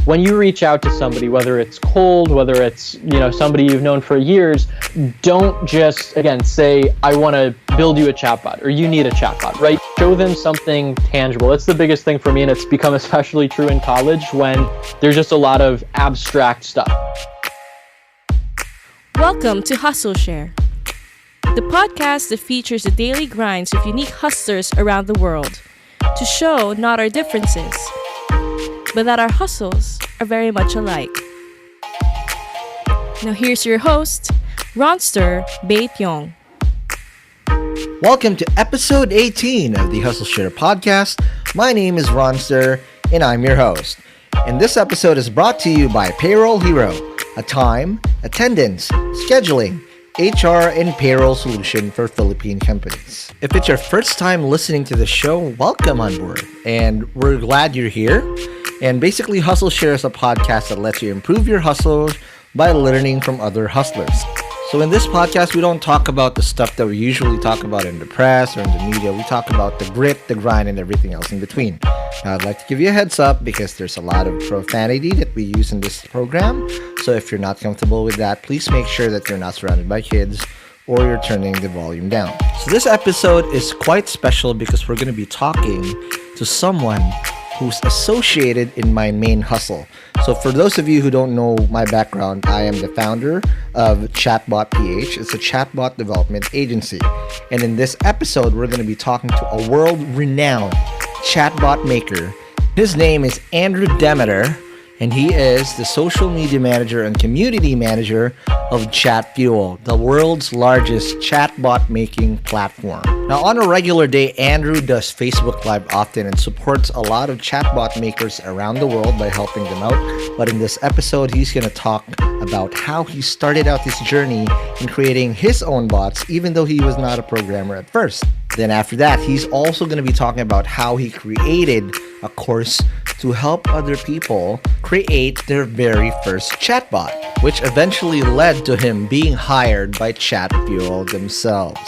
when you reach out to somebody, whether it's cold, whether it's, somebody you've known for years, don't just, again, say, I want to build you a chatbot or you need a chatbot, right? Show them something tangible. That's the biggest thing for me, and it's become especially true in college when there's just a lot of abstract stuff. Welcome to Hustleshare, the podcast that features the daily grinds of unique hustlers around the world to show not our differences, but that our hustles are very much alike. Now here's your host, Ronster Bae Pyong. Welcome to episode 18 of the Hustleshare podcast. My name is Ronster, and I'm your host. And this episode is brought to you by Payroll Hero, a time, attendance, scheduling, HR, and payroll solution for Philippine companies. If it's your first time listening to the show, welcome on board, and we're glad you're here. And basically, Hustleshare is a podcast that lets you improve your hustle by learning from other hustlers. So in this podcast, we don't talk about the stuff that we usually talk about in the press or in the media. We talk about the grit, the grind, and everything else in between. Now, I'd like to give you a heads up because there's a lot of profanity that we use in this program. So if you're not comfortable with that, please make sure that you're not surrounded by kids or you're turning the volume down. So this episode is quite special because we're going to be talking to someone who's associated in my main hustle. So for those of you who don't know my background, I am the founder of Chatbot PH. It's a chatbot development agency. And in this episode, we're going to be talking to a world-renowned chatbot maker. His name is Andrew Demeter, and he is the social media manager and community manager of ChatFuel, the world's largest chatbot making platform. Now, on a regular day, Andrew does Facebook Live often and supports a lot of chatbot makers around the world by helping them out. But in this episode, he's going to talk about how he started out his journey in creating his own bots, even though he was not a programmer at first. Then after that, he's also going to be talking about how he created a course to help other people create their very first chatbot, which eventually led to him being hired by ChatFuel themselves.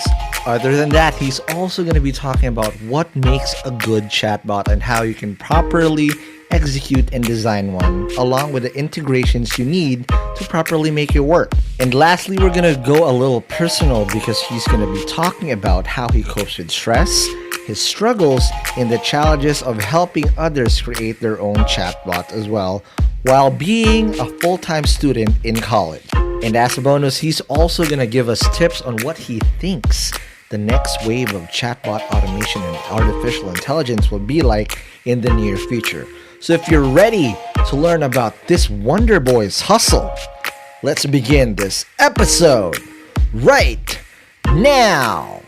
Other than that, he's also going to be talking about what makes a good chatbot and how you can properly execute and design one, along with the integrations you need to properly make it work. And lastly, we're going to go a little personal because he's going to be talking about how he copes with stress, his struggles, and the challenges of helping others create their own chatbot as well, while being a full-time student in college. And as a bonus, he's also going to give us tips on what he thinks the next wave of chatbot automation and artificial intelligence will be like in the near future. So if you're ready to learn about this Wonder Boy's hustle, let's begin this episode right now.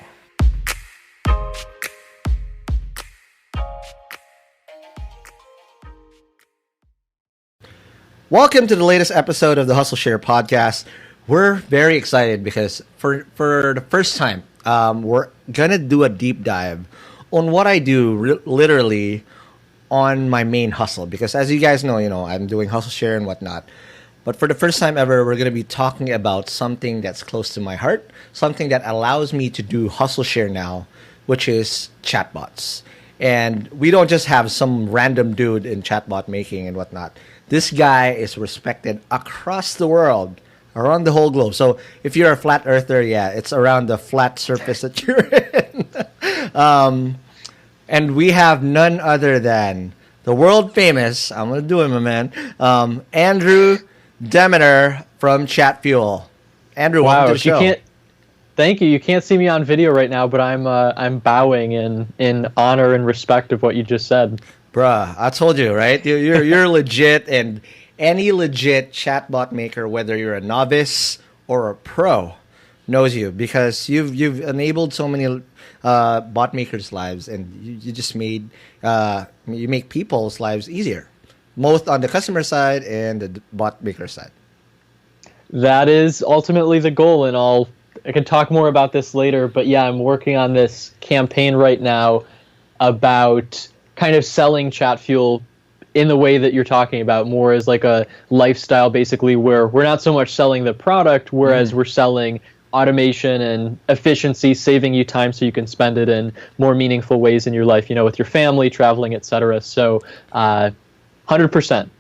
Welcome to the latest episode of the Hustleshare podcast. We're very excited because for the first time, we're going to do a deep dive on what I do literally on my main hustle. Because as you guys know, I'm doing Hustleshare and whatnot. But for the first time ever, we're going to be talking about something that's close to my heart, something that allows me to do Hustleshare now, which is chatbots. And we don't just have some random dude in chatbot making and whatnot. This guy is respected across the world, around the whole globe. So if you're a flat earther, yeah, it's around the flat surface that you're in. And we have none other than the world famous, I'm going to do it, my man, Andrew Demeter from ChatFuel. Andrew, welcome to the show. Thank you. You can't see me on video right now, but I'm bowing in honor and respect of what you just said. Bruh, I told you, right? You're legit, and any legit chatbot maker, whether you're a novice or a pro, knows you because you've enabled so many bot makers' lives, and you just made you make people's lives easier, both on the customer side and the bot maker side. That is ultimately the goal, and I can talk more about this later. But yeah, I'm working on this campaign right now about kind of selling ChatFuel in the way that you're talking about, more as like a lifestyle, basically, where we're not so much selling the product, whereas we're selling automation and efficiency, saving you time so you can spend it in more meaningful ways in your life, with your family, traveling, etc. So 100%.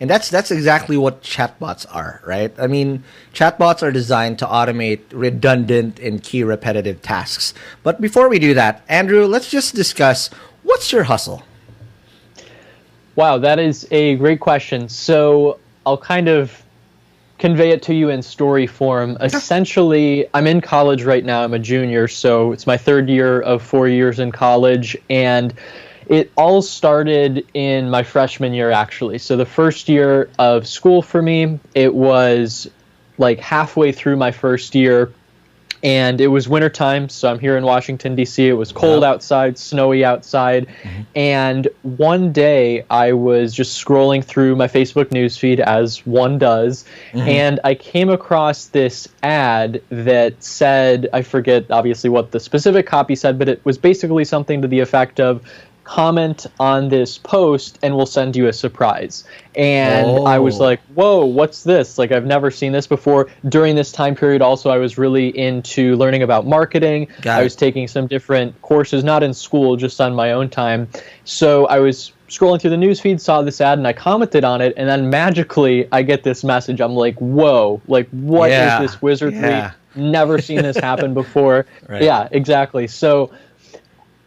And that's exactly what chatbots are, right? I mean, chatbots are designed to automate redundant and key repetitive tasks. But before we do that, Andrew, let's just discuss what's your hustle? Wow, that is a great question. So I'll kind of convey it to you in story form. Essentially, I'm in college right now. I'm a junior, so it's my third year of 4 years in college, and it all started in my freshman year, actually. So the first year of school for me, it was like halfway through my first year, and it was wintertime, so I'm here in Washington, D.C. It was cold outside, snowy outside, and one day I was just scrolling through my Facebook newsfeed, as one does, and I came across this ad that said, I forget obviously what the specific copy said, but it was basically something to the effect of, comment on this post and we'll send you a surprise. And I was like, whoa, what's this? Like, I've never seen this before. During this time period also, I was really into learning about marketing. I was taking some different courses, not in school, just on my own time. So I was scrolling through the newsfeed, saw this ad, and I commented on it, and then magically I get this message. I'm like, whoa, like, what is this wizardry? Never seen this happen before. Yeah, exactly. So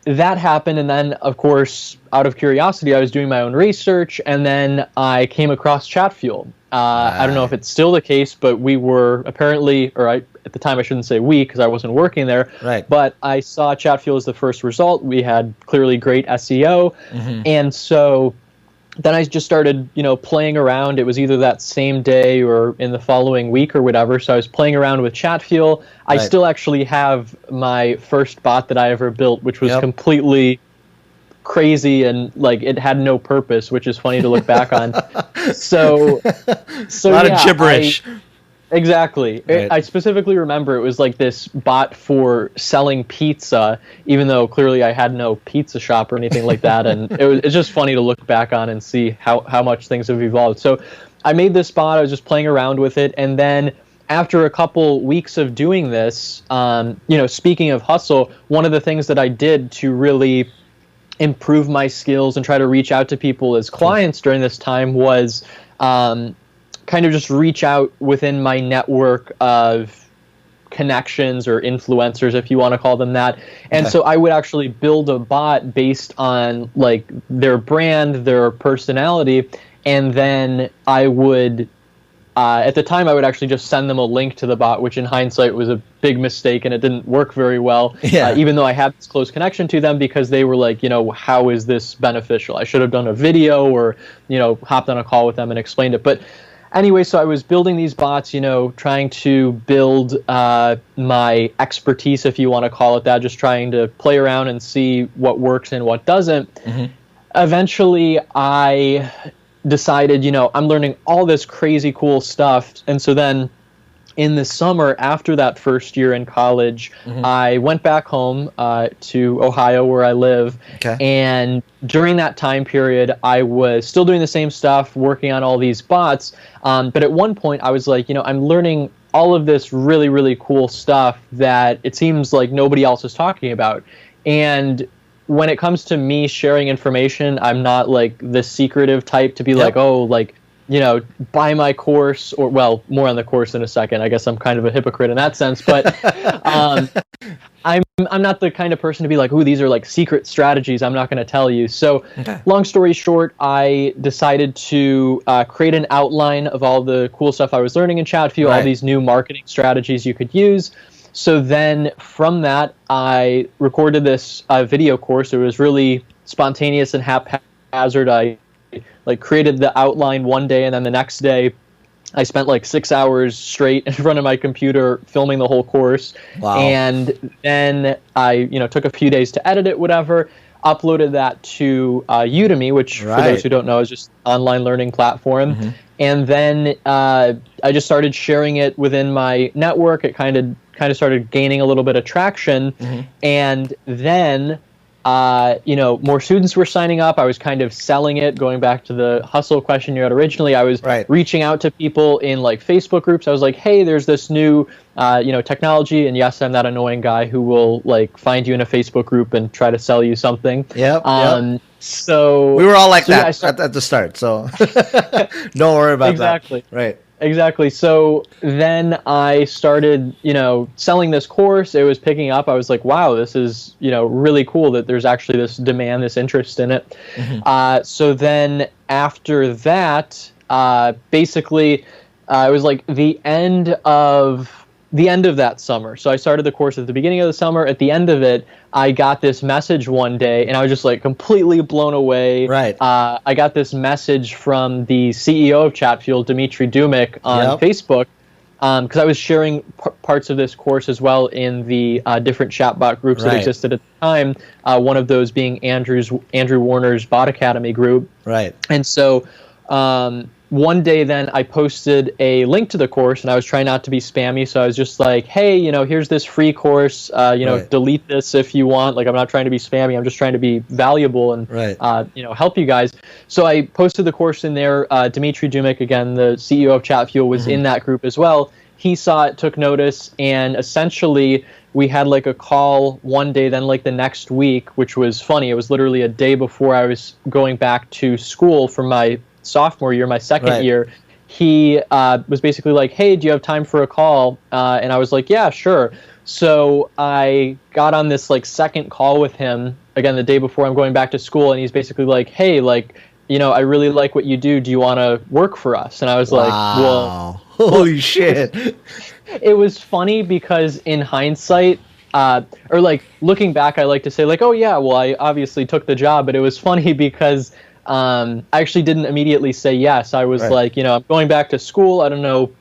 that happened, and then, of course, out of curiosity, I was doing my own research, and then I came across Chatfuel. I don't know if it's still the case, but we were apparently, at the time I shouldn't say we because I wasn't working there, but I saw Chatfuel as the first result. We had clearly great SEO, and so then I just started, playing around. It was either that same day or in the following week or whatever. So I was playing around with Chatfuel. I still actually have my first bot that I ever built, which was completely crazy and like it had no purpose, which is funny to look back on. So a lot of gibberish. Exactly. I specifically remember it was like this bot for selling pizza, even though clearly I had no pizza shop or anything like that. And it's just funny to look back on and see how much things have evolved. So I made this bot. I was just playing around with it. And then after a couple weeks of doing this, speaking of hustle, one of the things that I did to really improve my skills and try to reach out to people as clients during this time was kind of just reach out within my network of connections or influencers, if you want to call them that. And so I would actually build a bot based on like their brand, their personality, and then I would, at the time, I would actually just send them a link to the bot, which in hindsight was a big mistake and it didn't work very well, even though I had this close connection to them because they were like, how is this beneficial? I should have done a video or, hopped on a call with them and explained it. But anyway, so I was building these bots, trying to build my expertise, if you want to call it that, just trying to play around and see what works and what doesn't. Eventually, I decided, I'm learning all this crazy cool stuff. And so then in the summer after that first year in college, I went back home to Ohio where I live. And during that time period, I was still doing the same stuff, working on all these bots. But at one point, I was like, I'm learning all of this really, really cool stuff that it seems like nobody else is talking about. And when it comes to me sharing information, I'm not like the secretive type to be like, oh, like, buy my course, or, well, more on the course in a second. I guess I'm kind of a hypocrite in that sense, but I'm not the kind of person to be like, ooh, these are like secret strategies I'm not going to tell you. So long story short, I decided to create an outline of all the cool stuff I was learning in Chatfuel, all these new marketing strategies you could use. So then from that, I recorded this video course. It was really spontaneous and haphazard. I created the outline one day, and then the next day I spent like 6 hours straight in front of my computer filming the whole course. And then I took a few days to edit it, whatever, uploaded that to Udemy, which for those who don't know is just an online learning platform. And then I just started sharing it within my network. It kind of started gaining a little bit of traction. And then more students were signing up. I was kind of selling it, going back to the hustle question you had originally. I was reaching out to people in like Facebook groups. I was like, hey, there's this new, technology. And yes, I'm that annoying guy who will like find you in a Facebook group and try to sell you something. Yep. So we were all like that at the start. So don't worry about that. Right. Exactly. So then I started, selling this course. It was picking up. I was like, wow, this is, really cool that there's actually this demand, this interest in it. So then after that, basically, it was like the end of that summer. So I started the course at the beginning of the summer. At the end of it, I got this message one day, and I was just like completely blown away. Right. I got this message from the CEO of Chatfuel, Dmitry Dumik, on Facebook, because I was sharing parts of this course as well in the different chatbot groups that existed at the time. One of those being Andrew Warner's Bot Academy group. Right. And so one day then I posted a link to the course, and I was trying not to be spammy. So I was just like, hey, here's this free course, delete this if you want. Like, I'm not trying to be spammy. I'm just trying to be valuable and, help you guys. So I posted the course in there. Dmitry Dumik, again, the CEO of Chatfuel, was in that group as well. He saw it, took notice, and essentially we had like a call one day, then like the next week, which was funny. It was literally a day before I was going back to school for my sophomore year, my second year. He was basically like, hey, do you have time for a call? And I was like, yeah, sure. So I got on this like second call with him, again, the day before I'm going back to school. And he's basically like, hey, like, I really like what you do. Do you want to work for us? And I was like, well, holy shit. It was funny because in hindsight, or like looking back, I like to say like, oh yeah, well, I obviously took the job. But it was funny because I actually didn't immediately say yes. I was like, I'm going back to school. I don't know,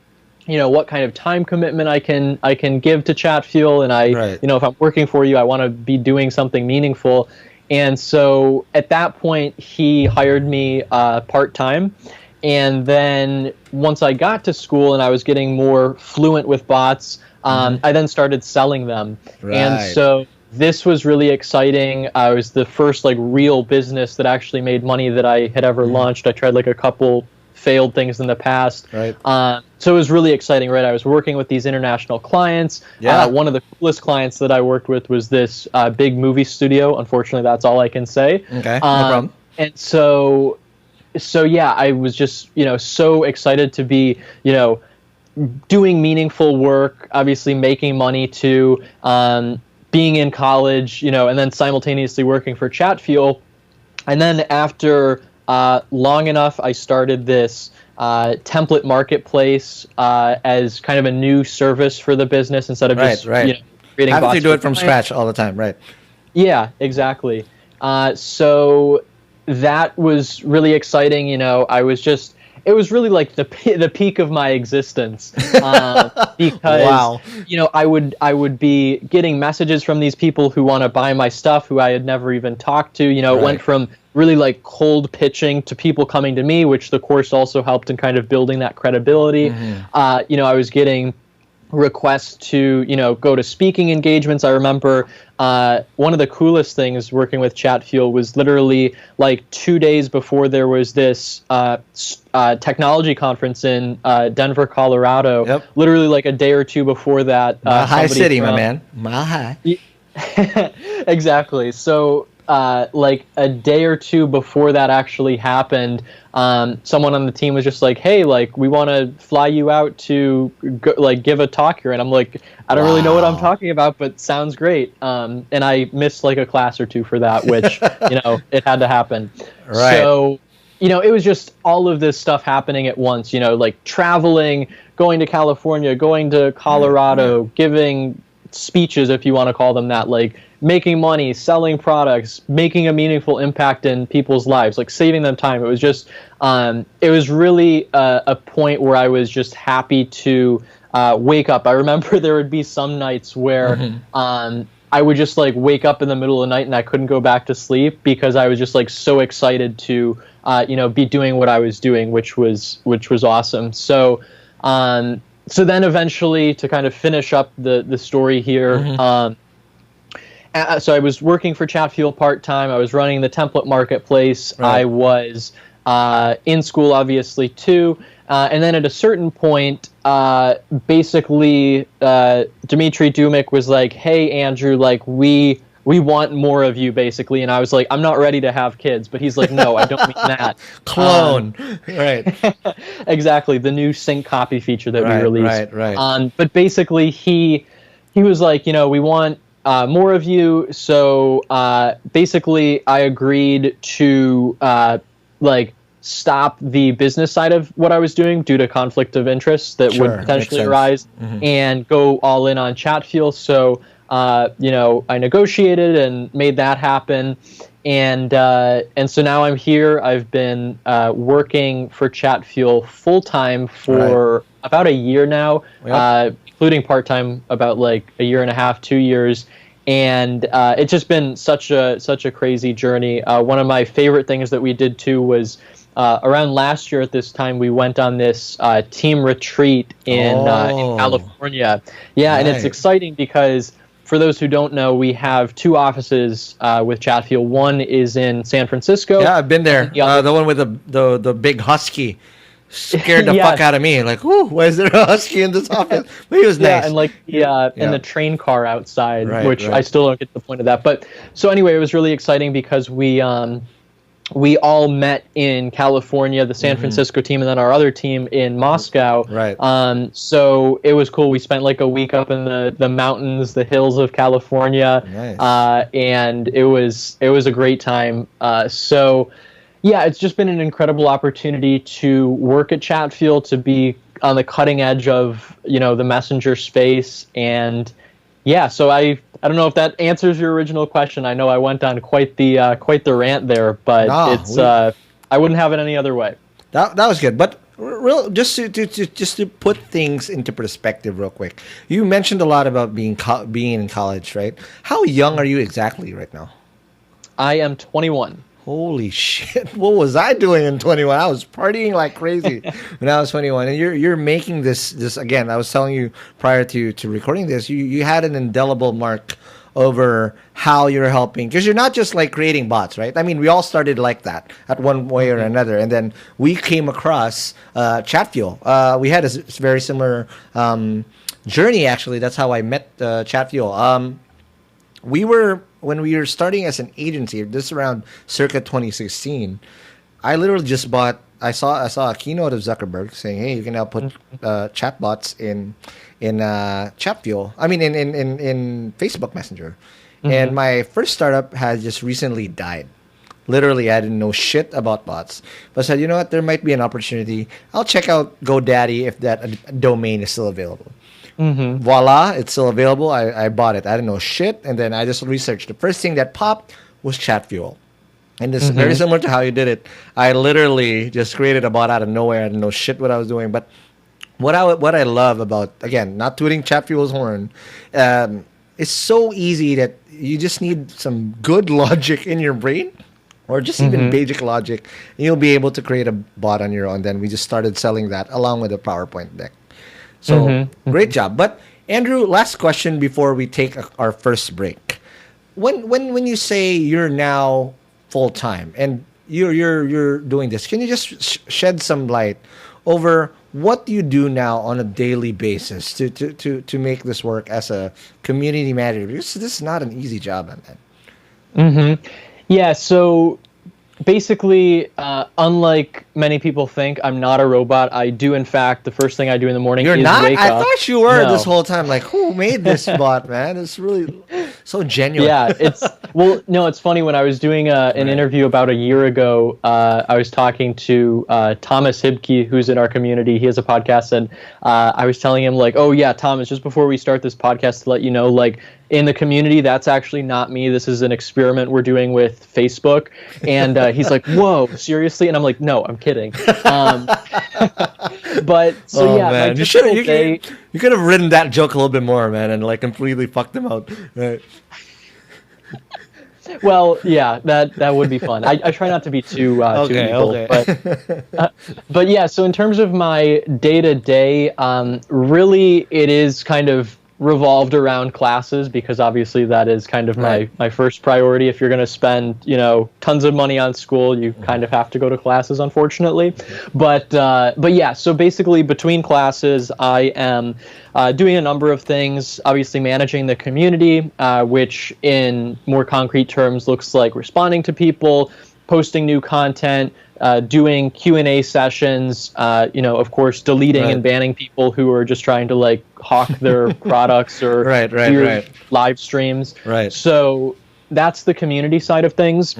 what kind of time commitment I can give to Chatfuel. And if I'm working for you, I want to be doing something meaningful. And so at that point, he hired me part-time. And then once I got to school and I was getting more fluent with bots, I then started selling them. And so this was really exciting. It was the first like real business that actually made money that I had ever launched. I tried like a couple failed things in the past. So it was really exciting, right? I was working with these international clients. One of the coolest clients that I worked with was this big movie studio. Unfortunately, that's all I can say. Okay, no problem. And so yeah, I was just, so excited to be, doing meaningful work, obviously making money too, being in college, and then simultaneously working for Chatfuel. And then after long enough, I started this template marketplace as kind of a new service for the business instead of just creating having bots to do it from scratch all the time, right? Yeah, exactly. So that was really exciting. It was really like the peak of my existence because I would be getting messages from these people who want to buy my stuff who I had never even talked to. It went from really like cold pitching to people coming to me, which the course also helped in kind of building that credibility. I was getting requests to go to speaking engagements. I remember one of the coolest things working with Chatfuel was literally like 2 days before there was this technology conference in Denver, Colorado. Literally like a day or two before that. Mile High City, my man. Mile High. Exactly. So like a day or two before that actually happened, someone on the team was just like, hey, like we want to fly you out to give a talk here. And I'm like, I don't really know what I'm talking about, but sounds great. And I missed like a class or two for that, which, it had to happen. So, it was just all of this stuff happening at once, like traveling, going to California, going to Colorado, giving speeches, if you want to call them that, like making money, selling products, making a meaningful impact in people's lives, like saving them time. It was just, it was really a point where I was just happy to wake up. I remember there would be some nights where I would just like wake up in the middle of the night and I couldn't go back to sleep because I was just like so excited to, be doing what I was doing, which was awesome. So then eventually, to kind of finish up the story here, So I was working for Chatfuel part-time. I was running the template marketplace. Right. I was in school, obviously, too. And then at a certain point, basically, Dmitry Dumik was like, "Hey, Andrew, like we want more of you," basically. And I was like, "I'm not ready to have kids." But he's like, "No, I don't mean that." Clone. Right. Exactly, the new sync copy feature that we released. Right. But basically, he was like, we want more of you. So basically, I agreed to like stop the business side of what I was doing due to conflict of interest that would potentially arise, and go all in on Chatfuel. So I negotiated and made that happen. And so now I'm here. I've been working for Chatfuel full time for about a year now, including part time about like a year and a half, 2 years. And it's just been such a crazy journey. One of my favorite things that we did too was around last year at this time we went on this team retreat in California. Yeah, and it's exciting because, for those who don't know, we have 2 offices with Chatfuel. One is in San Francisco. Yeah, I've been there. The one with the big husky scared the fuck out of me. Like, why is there a husky in this office? But he was nice. Yeah, and like and the train car outside, which I still don't get the point of that. But so anyway, it was really exciting because we all met in California, the San Francisco team, and then our other team in Moscow. Right. So it was cool. We spent like a week up in the mountains, the hills of California. Nice. And it was a great time. So yeah, it's just been an incredible opportunity to work at Chatfuel, to be on the cutting edge of, the messenger space. And yeah, so I don't know if that answers your original question. I know I went on quite the rant there, but I wouldn't have it any other way. That was good. But just to put things into perspective real quick. You mentioned a lot about being in college, right? How young are you exactly right now? I am 21. Holy shit. What was I doing in 21? I was partying like crazy when I was 21. And you're making this again, I was telling you prior to recording this, you had an indelible mark over how you're helping, because you're not just like creating bots, right? I mean, we all started like that at one way or another, and then we came across Chatfuel. We had a very similar journey, actually. That's how I met Chatfuel. When we were starting as an agency, this around circa 2016, I literally just I saw a keynote of Zuckerberg saying, "Hey, you can now put chatbots in Chatfuel. I mean, in Facebook Messenger." And my first startup had just recently died. Literally, I didn't know shit about bots, but I said, you know what? There might be an opportunity. I'll check out GoDaddy if that domain is still available. Voila, it's still available. I bought it. I didn't know shit, and then I just researched. The first thing that popped was Chatfuel. And this is very similar to how you did it. I literally just created a bot out of nowhere. I didn't know shit what I was doing. But what I love about, again, not tooting Chatfuel's horn, it's so easy that you just need some good logic in your brain, or just even basic logic, and you'll be able to create a bot on your own. Then we just started selling that along with a PowerPoint deck. So great job. But Andrew, last question before we take our first break. When you say you're now full time and you're doing this, can you just shed some light over what you do now on a daily basis to make this work as a community manager? Because this is not an easy job, man. Yeah. So basically, unlike many people think, I'm not a robot. I do, in fact, the first thing I do in the morning is not? wake I up. thought you were this whole time. Like, who made this bot, man? It's really so genuine. Yeah, it's funny. When I was doing an interview about a year ago, I was talking to Thomas Hibke, who's in our community. He has a podcast, and I was telling him, like, oh yeah, Thomas, just before we start this podcast, to let you know, like, in the community, that's actually not me. This is an experiment we're doing with Facebook. And he's like, whoa, seriously? And I'm like, no, I'm kidding. But so yeah, man. You could have written that joke a little bit more, man, and like completely fucked them out. Right. Well, yeah, that would be fun. I try not to be too evil, but yeah. So in terms of my day to day, really, it is kind of revolved around classes, because obviously that is kind of my first priority. If you're going to spend, tons of money on school, you kind of have to go to classes, unfortunately. But yeah, so basically between classes, I am doing a number of things, obviously managing the community, which in more concrete terms looks like responding to people, posting new content, doing Q&A sessions, of course, deleting and banning people who are just trying to like hawk their products or live streams. Right. So that's the community side of things.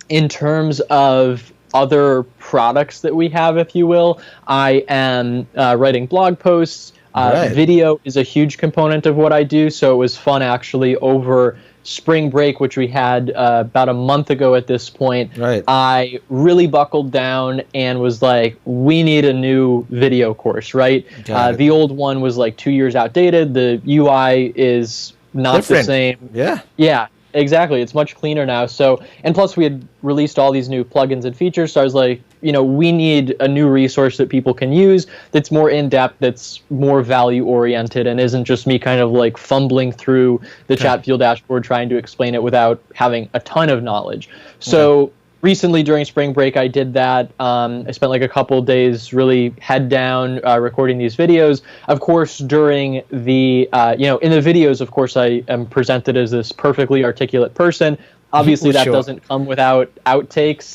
In terms of other products that we have, if you will, I am writing blog posts. Video is a huge component of what I do. So it was fun actually over spring break, which we had about a month ago at this point. I really buckled down and was like, we need a new video course, right? The old one was like 2 years outdated. The UI is not different. The same. Yeah. Exactly. It's much cleaner now. So, and plus we had released all these new plugins and features. So I was like, we need a new resource that people can use that's more in-depth, that's more value-oriented, and isn't just me kind of like fumbling through the Chatfuel dashboard trying to explain it without having a ton of knowledge. So recently during spring break, I did that. I spent like a couple of days really head down recording these videos. Of course, during the, in the videos, of course, I am presented as this perfectly articulate person. Obviously, that doesn't come without outtakes.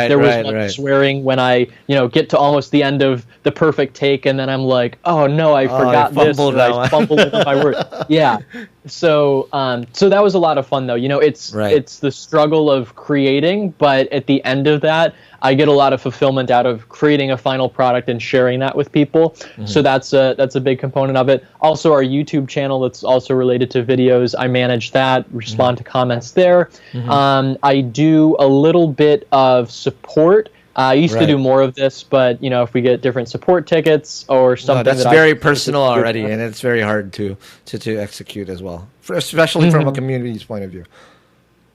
There was much swearing when I, get to almost the end of the perfect take, and then I'm like, oh no, I forgot this. I fumbled with my word. Yeah. So that was a lot of fun, though. It's the struggle of creating, but at the end of that, I get a lot of fulfillment out of creating a final product and sharing that with people. So that's a big component of it. Also, our YouTube channel that's also related to videos, I manage that, respond to comments there. I do a little bit of support. I used to do more of this, but if we get different support tickets or something, that's very personal already, and it's very hard to execute as well, especially from a community's point of view.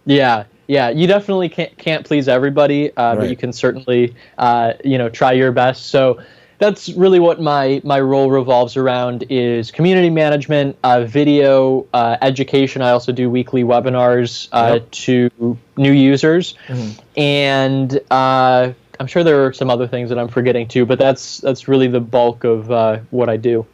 Yeah, you definitely can't please everybody, but you can certainly try your best. So that's really what my role revolves around, is community management, video, education. I also do weekly webinars to new users, and I'm sure there are some other things that I'm forgetting too, but that's really the bulk of what I do.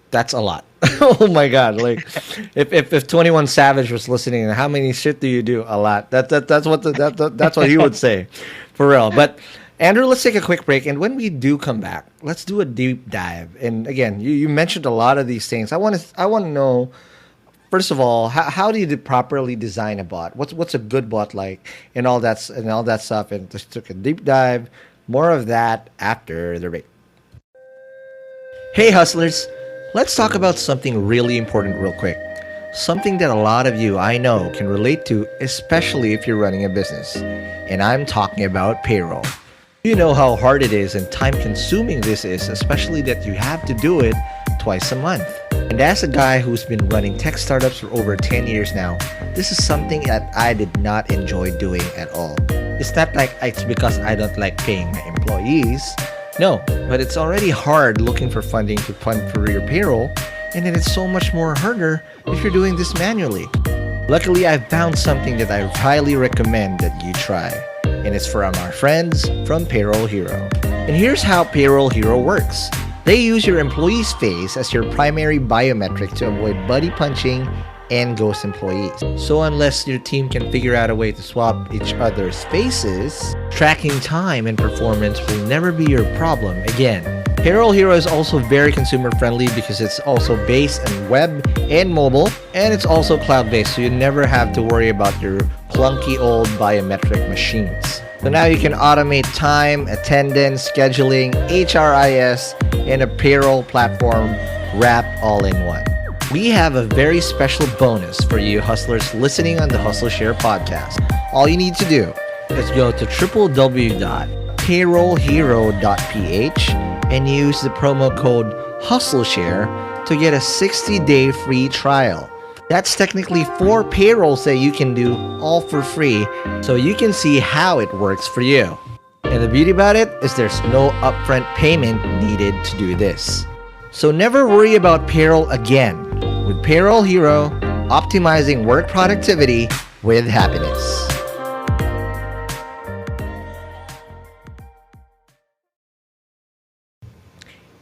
That's a lot. Oh my God! Like, if 21 Savage was listening, how many shit do you do? A lot. That's what he would say, for real. But Andrew, let's take a quick break, and when we do come back, let's do a deep dive. And again, you mentioned a lot of these things. I want to know, first of all, how do you properly design a bot? What's a good bot like, and all that stuff. And just took a deep dive. More of that after the break. Hey, hustlers. Let's talk about something really important real quick. Something that a lot of you I know can relate to, especially if you're running a business. And I'm talking about payroll. You know how hard it is and time consuming this is, especially that you have to do it twice a month. And as a guy who's been running tech startups for over 10 years now, this is something that I did not enjoy doing at all. It's not like it's because I don't like paying my employees. No, but it's already hard looking for funding to fund for your payroll, and then it's so much more harder if you're doing this manually. Luckily, I've found something that I highly recommend that you try, and it's from our friends from Payroll Hero. And here's how Payroll Hero works. They use your employee's face as your primary biometric to avoid buddy punching and ghost employees. So unless your team can figure out a way to swap each other's faces, tracking time and performance will never be your problem again. Payroll Hero is also very consumer friendly because it's also based on web and mobile, and it's also cloud-based, so you never have to worry about your clunky old biometric machines. So now you can automate time, attendance, scheduling, HRIS, and a payroll platform wrapped all in one. We have a very special bonus for you hustlers listening on the Hustleshare podcast. All you need to do is go to www.payrollhero.ph and use the promo code Hustleshare to get a 60-day free trial. That's technically 4 payrolls that you can do all for free, so you can see how it works for you. And the beauty about it is there's no upfront payment needed to do this. So never worry about payroll again. with Payroll Hero, optimizing work productivity with happiness.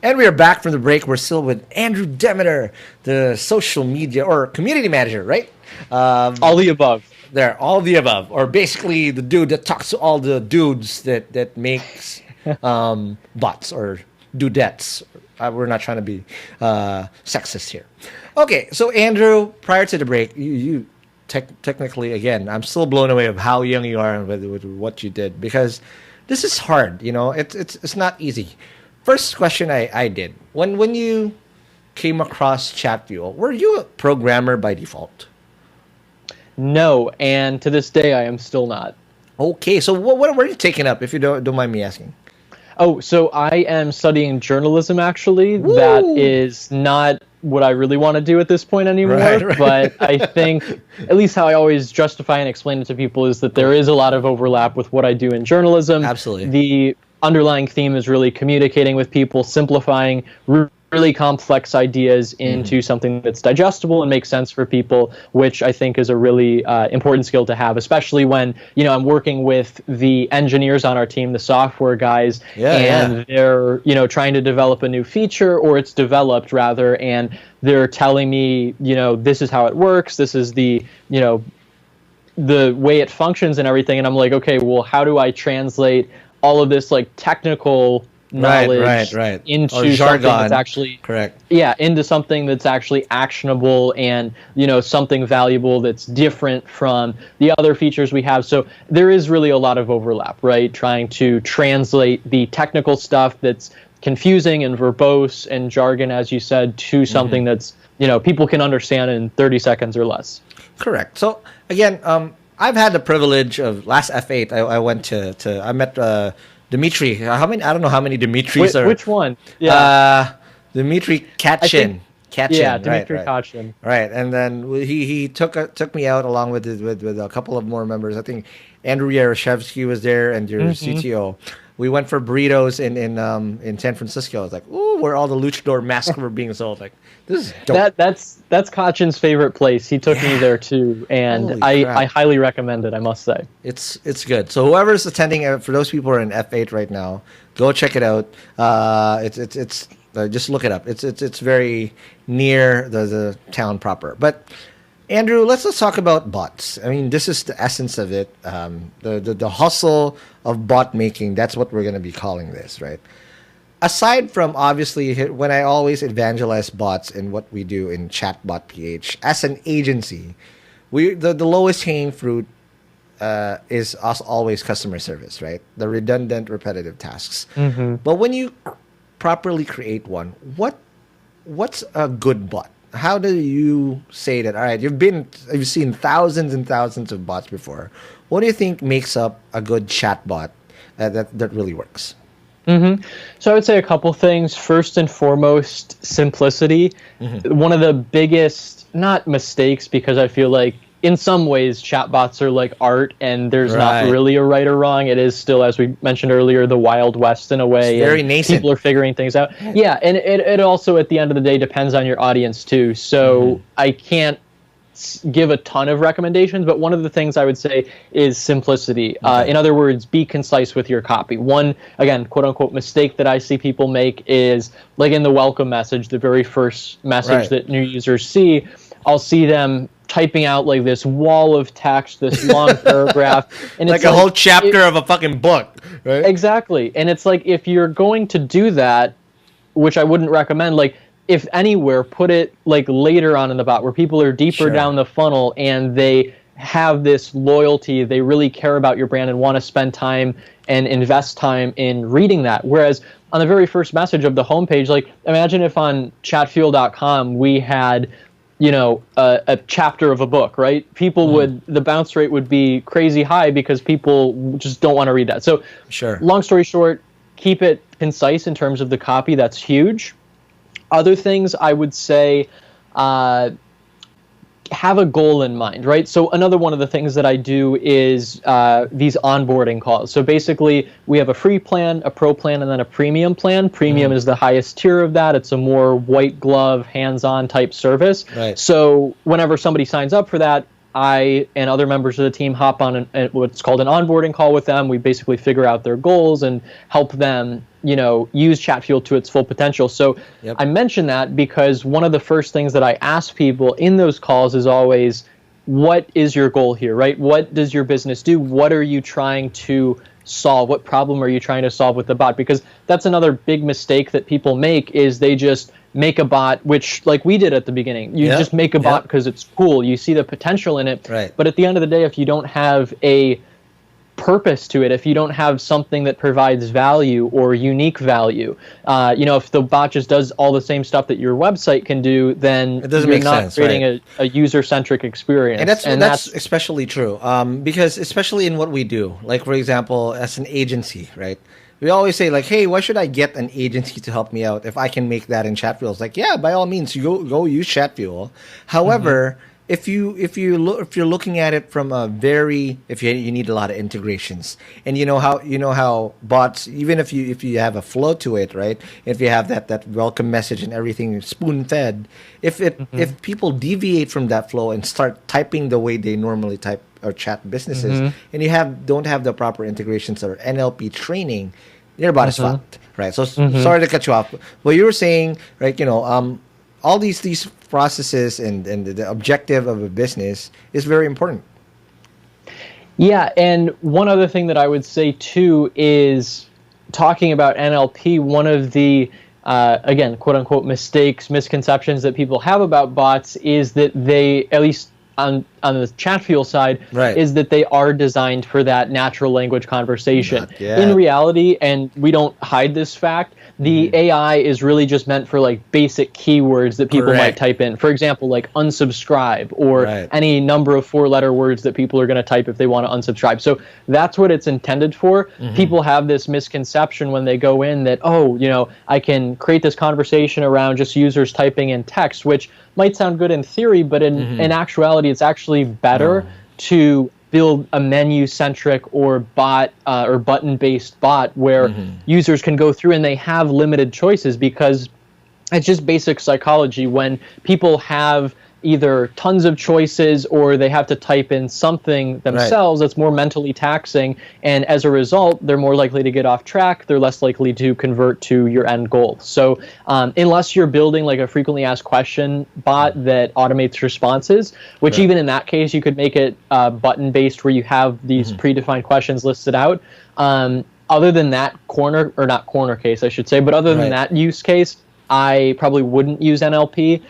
And we are back from the break. We're still with Andrew Demeter, the social media or community manager, right? All the above. There, all the above, or basically the dude that talks to all the dudes that makes bots or dudettes. We're not trying to be sexist here. Okay, so Andrew, prior to the break, you technically, again, I'm still blown away of how young you are with what you did, because this is hard. You know, it's not easy. First question I did, when you came across ChatFuel, were you a programmer by default? No, and to this day I am still not. Okay, so what were you taking up, if you don't mind me asking? Oh, so I am studying journalism, actually. Woo! That is not what I really want to do at this point anymore. Right. But I think, at least how I always justify and explain it to people, is that there is a lot of overlap with what I do in journalism. Absolutely. The underlying theme is really communicating with people, simplifying really complex ideas into something that's digestible and makes sense for people, which I think is a really important skill to have, especially when, you know, I'm working with the engineers on our team, the software guys, they're, you know, trying to develop a new feature, or it's developed rather, and they're telling me, you know, this is how it works, this is the, you know, the way it functions and everything, and I'm like, okay, well, how do I translate all of this like technical knowledge into something that's actually into something that's actually actionable and, you know, something valuable that's different from the other features we have. So there is really a lot of overlap, right? Trying to translate the technical stuff that's confusing and verbose and jargon, as you said, to something that's, you know, people can understand in 30 seconds or less. Correct. So again, I've had the privilege of last F8. I went to I met Dimitri. How many? I don't know how many Dimitris are. Which one? Yeah, Dimitri Kachin. Yeah, Dimitri Kachin. Right, and then he took me out along with a couple of more members. I think Andrew Yaroshevsky was there, and your CTO. We went for burritos in San Francisco. I was like, ooh, where all the luchador masks were being sold. Like, this is dope. That's Kachin's favorite place. He took me there too, and I highly recommend it, I must say. It's good. So whoever's attending, for those people who are in F8 right now, go check it out. It's just look it up. It's very near the town proper. But Andrew, let's talk about bots. I mean, this is the essence of it. The hustle of bot making. That's what we're going to be calling this, right? Aside from, obviously, when I always evangelize bots in what we do in Chatbot PH, as an agency, the lowest hanging fruit is us always customer service, right? The redundant, repetitive tasks. But when you properly create one, what's a good bot? How do you say that? All right, you've seen thousands and thousands of bots before. What do you think makes up a good chatbot that really works? So I would say a couple things. First and foremost, simplicity. One of the biggest, not mistakes, because I feel like in some ways chatbots are like art, and there's not really a right or wrong. It is still, as we mentioned earlier, the Wild West in a way. It's very nascent. People are figuring things out. Yeah, and it also, at the end of the day, depends on your audience too. So I can't give a ton of recommendations, but one of the things I would say is simplicity. In other words, be concise with your copy. One, again, quote unquote, mistake that I see people make is, like in the welcome message, the very first message that new users see, I'll see them typing out like this wall of text, this long paragraph, and like it's a whole chapter of a fucking book, right? Exactly. And it's like, if you're going to do that, which I wouldn't recommend, like, if anywhere, put it like later on in the bot where people are deeper down the funnel and they have this loyalty, they really care about your brand and want to spend time and invest time in reading that. Whereas on the very first message of the homepage, like, imagine if on chatfuel.com we had, you know, a chapter of a book, right? People would, the bounce rate would be crazy high because people just don't want to read that. So long story short, keep it concise in terms of the copy. That's huge. Other things I would say, have a goal in mind, right? So another one of the things that I do is these onboarding calls. So basically, we have a free plan, a pro plan, and then a premium plan. Premium is the highest tier of that. It's a more white glove, hands-on type service. Right. So whenever somebody signs up for that, I and other members of the team hop on what's called an onboarding call with them. We basically figure out their goals and help them, use Chatfuel to its full potential. So I mention that because one of the first things that I ask people in those calls is always, what is your goal here, right? What does your business do? What are you trying to solve? What problem are you trying to solve with the bot? Because that's another big mistake that people make, is they just make a bot, which like we did at the beginning. You just make a bot because it's cool. You see the potential in it. Right. But at the end of the day, if you don't have a purpose to it, if you don't have something that provides value or unique value, if the bot just does all the same stuff that your website can do, then it doesn't you're make not sense, creating a user-centric experience. And that's especially true, because especially in what we do, like for example, as an agency, right? We always say like, hey, why should I get an agency to help me out if I can make that in Chatfuel? It's like, yeah, by all means, you go use Chatfuel. However, if you're looking at it from if you need a lot of integrations, and you know how bots, even if you have a flow to it, right? If you have that welcome message and everything spoon fed, if people deviate from that flow and start typing the way they normally type or chat businesses, and you don't have the proper integrations or NLP training, your bot is fucked, right? So sorry to cut you off. What you were saying, right? All these processes and the objective of a business is very important. Yeah, and one other thing that I would say too is talking about NLP. One of the again, quote unquote, misconceptions that people have about bots is that they, at least on the Chatfuel side, is that they are designed for that natural language conversation. In reality, and we don't hide this fact, the AI is really just meant for like basic keywords that people might type in. For example, like unsubscribe or any number of 4-letter words that people are going to type if they want to unsubscribe. So that's what it's intended for. People have this misconception when they go in that, I can create this conversation around just users typing in text, which might sound good in theory, but in actuality, it's actually better to build a menu-centric or bot or button-based bot where users can go through and they have limited choices, because it's just basic psychology. When people have either tons of choices or they have to type in something themselves that's more mentally taxing, and as a result, they're more likely to get off track. They're less likely to convert to your end goal. So unless you're building like a frequently asked question bot that automates responses, which even in that case, you could make it button-based where you have these predefined questions listed out. Other than that not corner case, I should say, but other than that use case, I probably wouldn't use NLP,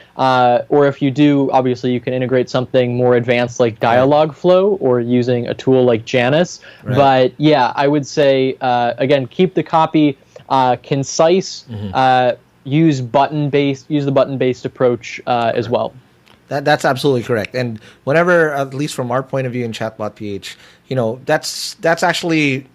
or if you do, obviously you can integrate something more advanced like Dialogflow or using a tool like Janus. But yeah, I would say, again, keep the copy concise, use the button-based approach as well. That's absolutely correct. And whenever, at least from our point of view in Chatbot PH, that's actually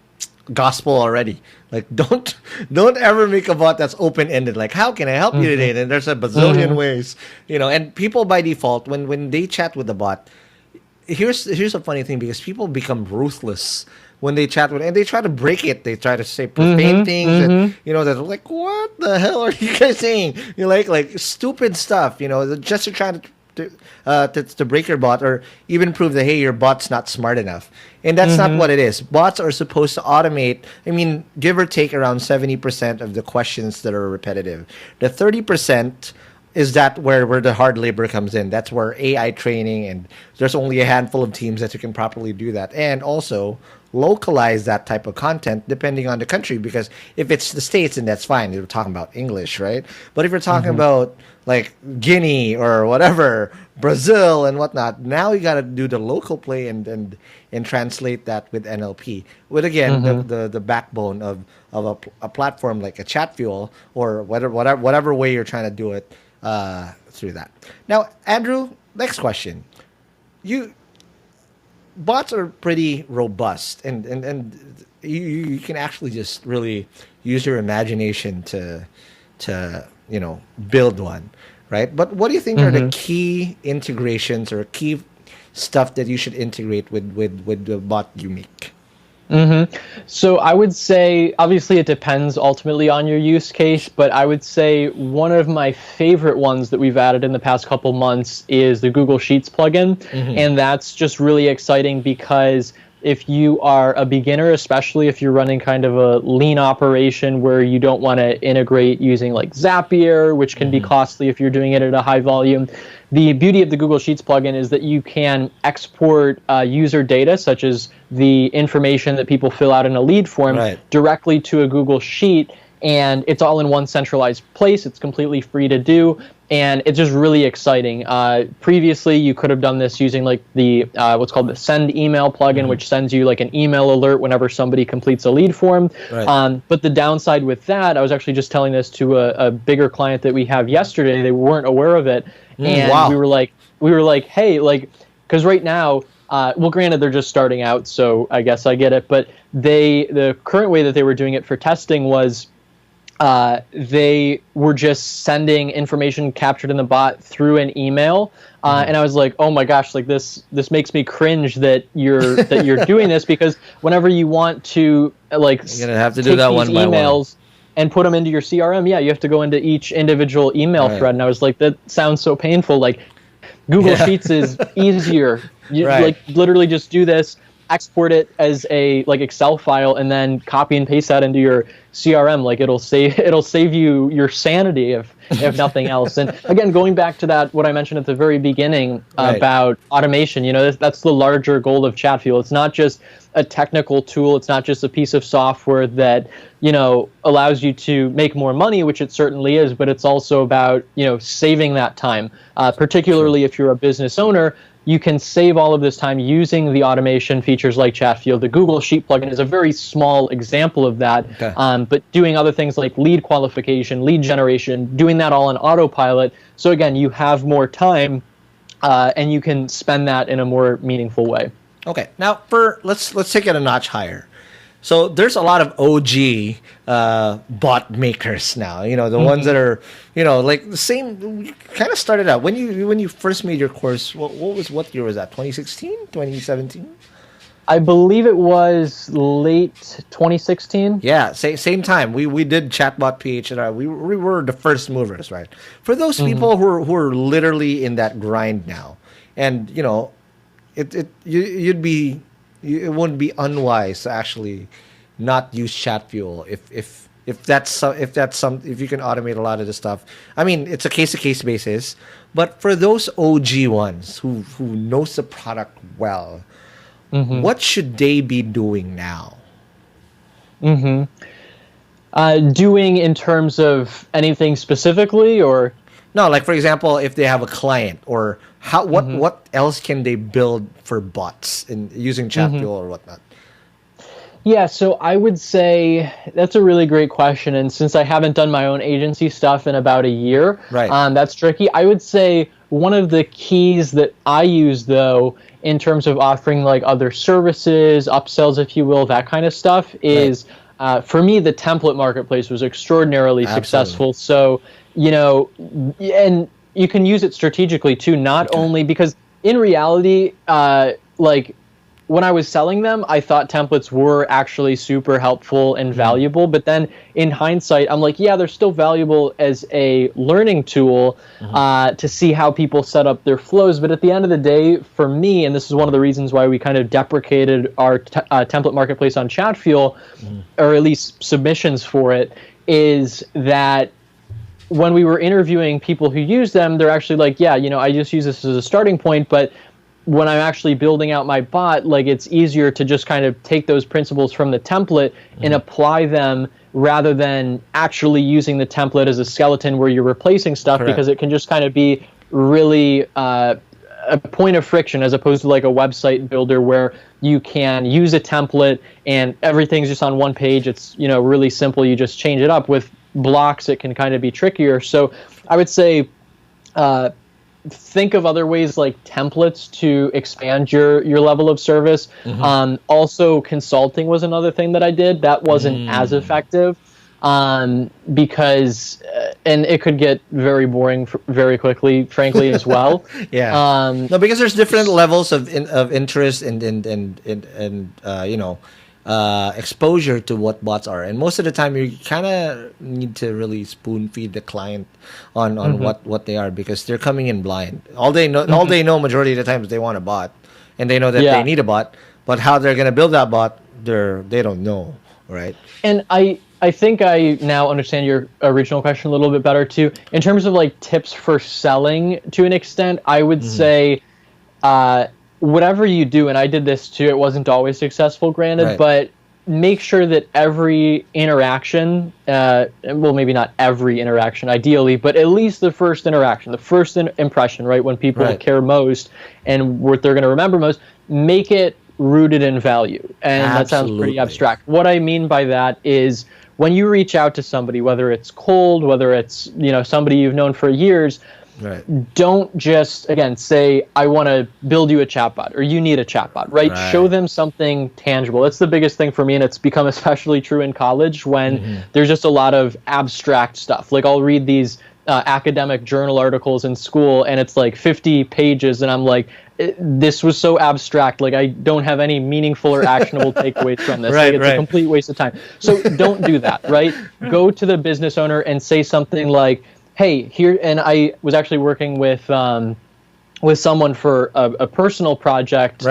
gospel already. Like, don't ever make a bot that's open-ended. Like, how can I help you today? And there's a bazillion ways, and people by default, when they chat with the bot, here's a funny thing, because people become ruthless when they chat with it, and they try to break it. They try to say profane things, and they're like, what the hell are you guys saying? Like stupid stuff, just to try to break your bot, or even prove that, hey, your bot's not smart enough. And that's not what it is. Bots are supposed to automate, give or take around 70% of the questions that are repetitive. The 30% is that where the hard labor comes in. That's where AI training, and there's only a handful of teams that can properly do that. And also localize that type of content depending on the country, because if it's the States, then that's fine. We're talking about English, right? But if you're talking about like Guinea or whatever, Brazil and whatnot, now you got to do the local play and translate that with NLP. With again the backbone of a platform like a Chatfuel, or whatever way you're trying to do it through that. Now, Andrew, next question. Bots are pretty robust, and you can actually just really use your imagination to build one, right? But what do you think are the key integrations or key stuff that you should integrate with the bot you make? So I would say, obviously, it depends ultimately on your use case, but I would say one of my favorite ones that we've added in the past couple months is the Google Sheets plugin. And that's just really exciting because if you are a beginner, especially if you're running kind of a lean operation where you don't want to integrate using like Zapier, which can be costly if you're doing it at a high volume, the beauty of the Google Sheets plugin is that you can export user data, such as the information that people fill out in a lead form, directly to a Google Sheet, and it's all in one centralized place. It's completely free to do, and it's just really exciting. Previously, you could have done this using like the what's called the Send Email plugin, which sends you like an email alert whenever somebody completes a lead form. But the downside with that, I was actually just telling this to a bigger client that we have yesterday. They weren't aware of it, and we were like, hey, like, because right now, well, granted, they're just starting out, so I guess I get it. But the current way that they were doing it for testing was they were just sending information captured in the bot through an email, and I was like, oh my gosh, like this makes me cringe that you're doing this, because whenever you want to like you're gonna have to do that one by emails and put them into your CRM, you have to go into each individual email thread, and I was like, that sounds so painful. Like Google Sheets is easier. You like literally just do this, export it as a like Excel file, and then copy and paste that into your CRM. Like it'll save you your sanity if nothing else. And again, going back to that, what I mentioned at the very beginning about automation, that's the larger goal of Chatfuel. It's not just a technical tool. It's not just a piece of software that allows you to make more money, which it certainly is, but it's also about saving that time, particularly if you're a business owner. You can save all of this time using the automation features like Chatfuel. The Google Sheet plugin is a very small example of that, but doing other things like lead qualification, lead generation, doing that all on autopilot. So again, you have more time, and you can spend that in a more meaningful way. Okay, now let's take it a notch higher. So there's a lot of OG bot makers now. The ones that are like the same. Kind of started out when you first made your course. What year was that? 2016, 2017? I believe it was late 2016. Yeah, same time. We did Chatbot PH, and we were the first movers, right? For those people who are literally in that grind now, and it wouldn't be unwise to actually not use Chatfuel if you can automate a lot of the stuff. I mean, it's a case-to-case basis, but for those OG ones who knows the product well, what should they be doing now? Doing in terms of anything specifically, or? No, like for example, if they have a client, or what else can they build for bots in using Chatfuel or whatnot? Yeah, so I would say that's a really great question, and since I haven't done my own agency stuff in about a year, that's tricky. I would say one of the keys that I use, though, in terms of offering like other services, upsells, if you will, that kind of stuff, is for me the template marketplace was extraordinarily successful. So and you can use it strategically too, not only because in reality, like when I was selling them, I thought templates were actually super helpful and valuable. But then in hindsight, I'm like, yeah, they're still valuable as a learning tool to see how people set up their flows. But at the end of the day, for me, and this is one of the reasons why we kind of deprecated our template marketplace on Chatfuel, or at least submissions for it, is that when we were interviewing people who use them, they're actually like, yeah, I just use this as a starting point, but when I'm actually building out my bot, like it's easier to just kind of take those principles from the template and apply them rather than actually using the template as a skeleton where you're replacing stuff, because it can just kind of be really a point of friction as opposed to like a website builder where you can use a template and everything's just on one page. It's, really simple. You just change it up. With blocks, it can kind of be trickier. So I would say think of other ways like templates to expand your level of service. Also, consulting was another thing that I did that wasn't as effective because and it could get very boring very quickly, frankly, as well. Yeah. No, because there's different levels of interest and exposure to what bots are, and most of the time you kind of need to really spoon feed the client on what they are, because they're coming in blind. All they know majority of the time is they want a bot, and they know that they need a bot, but how they're gonna build that bot, they don't know, right? And I think I now understand your original question a little bit better too. In terms of like tips for selling, to an extent, I would say whatever you do, and I did this too, it wasn't always successful, granted, but make sure that every interaction, well, maybe not every interaction ideally, but at least the first interaction, the first impression, right, when people care most and what they're going to remember most, make it rooted in value. And that sounds pretty abstract. What I mean by that is when you reach out to somebody, whether it's cold, whether it's, somebody you've known for years, don't just, again, say, I want to build you a chatbot, or you need a chatbot, right? Show them something tangible. That's the biggest thing for me, and it's become especially true in college when there's just a lot of abstract stuff. Like, I'll read these academic journal articles in school, and it's like 50 pages, and I'm like, this was so abstract. Like, I don't have any meaningful or actionable takeaways from this. It's a complete waste of time. So don't do that, right? Go to the business owner and say something like, hey, here, and I was actually working with someone for a personal project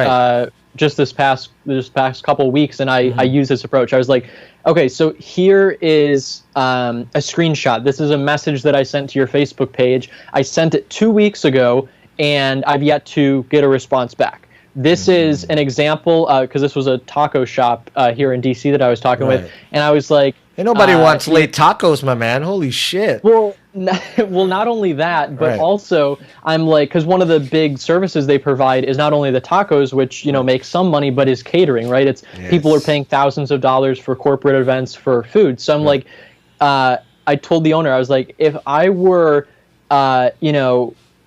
just this past couple weeks, and I used this approach. I was like, okay, so here is a screenshot. This is a message that I sent to your Facebook page. I sent it 2 weeks ago, and I've yet to get a response back. This is an example, because this was a taco shop here in DC that I was talking with, and I was like, and nobody wants late tacos, my man. Holy shit. Well, not only that, but also I'm like, because one of the big services they provide is not only the tacos, which make some money, but is catering, right? It's people are paying thousands of dollars for corporate events for food. So I'm like, I told the owner, I was like, if I were,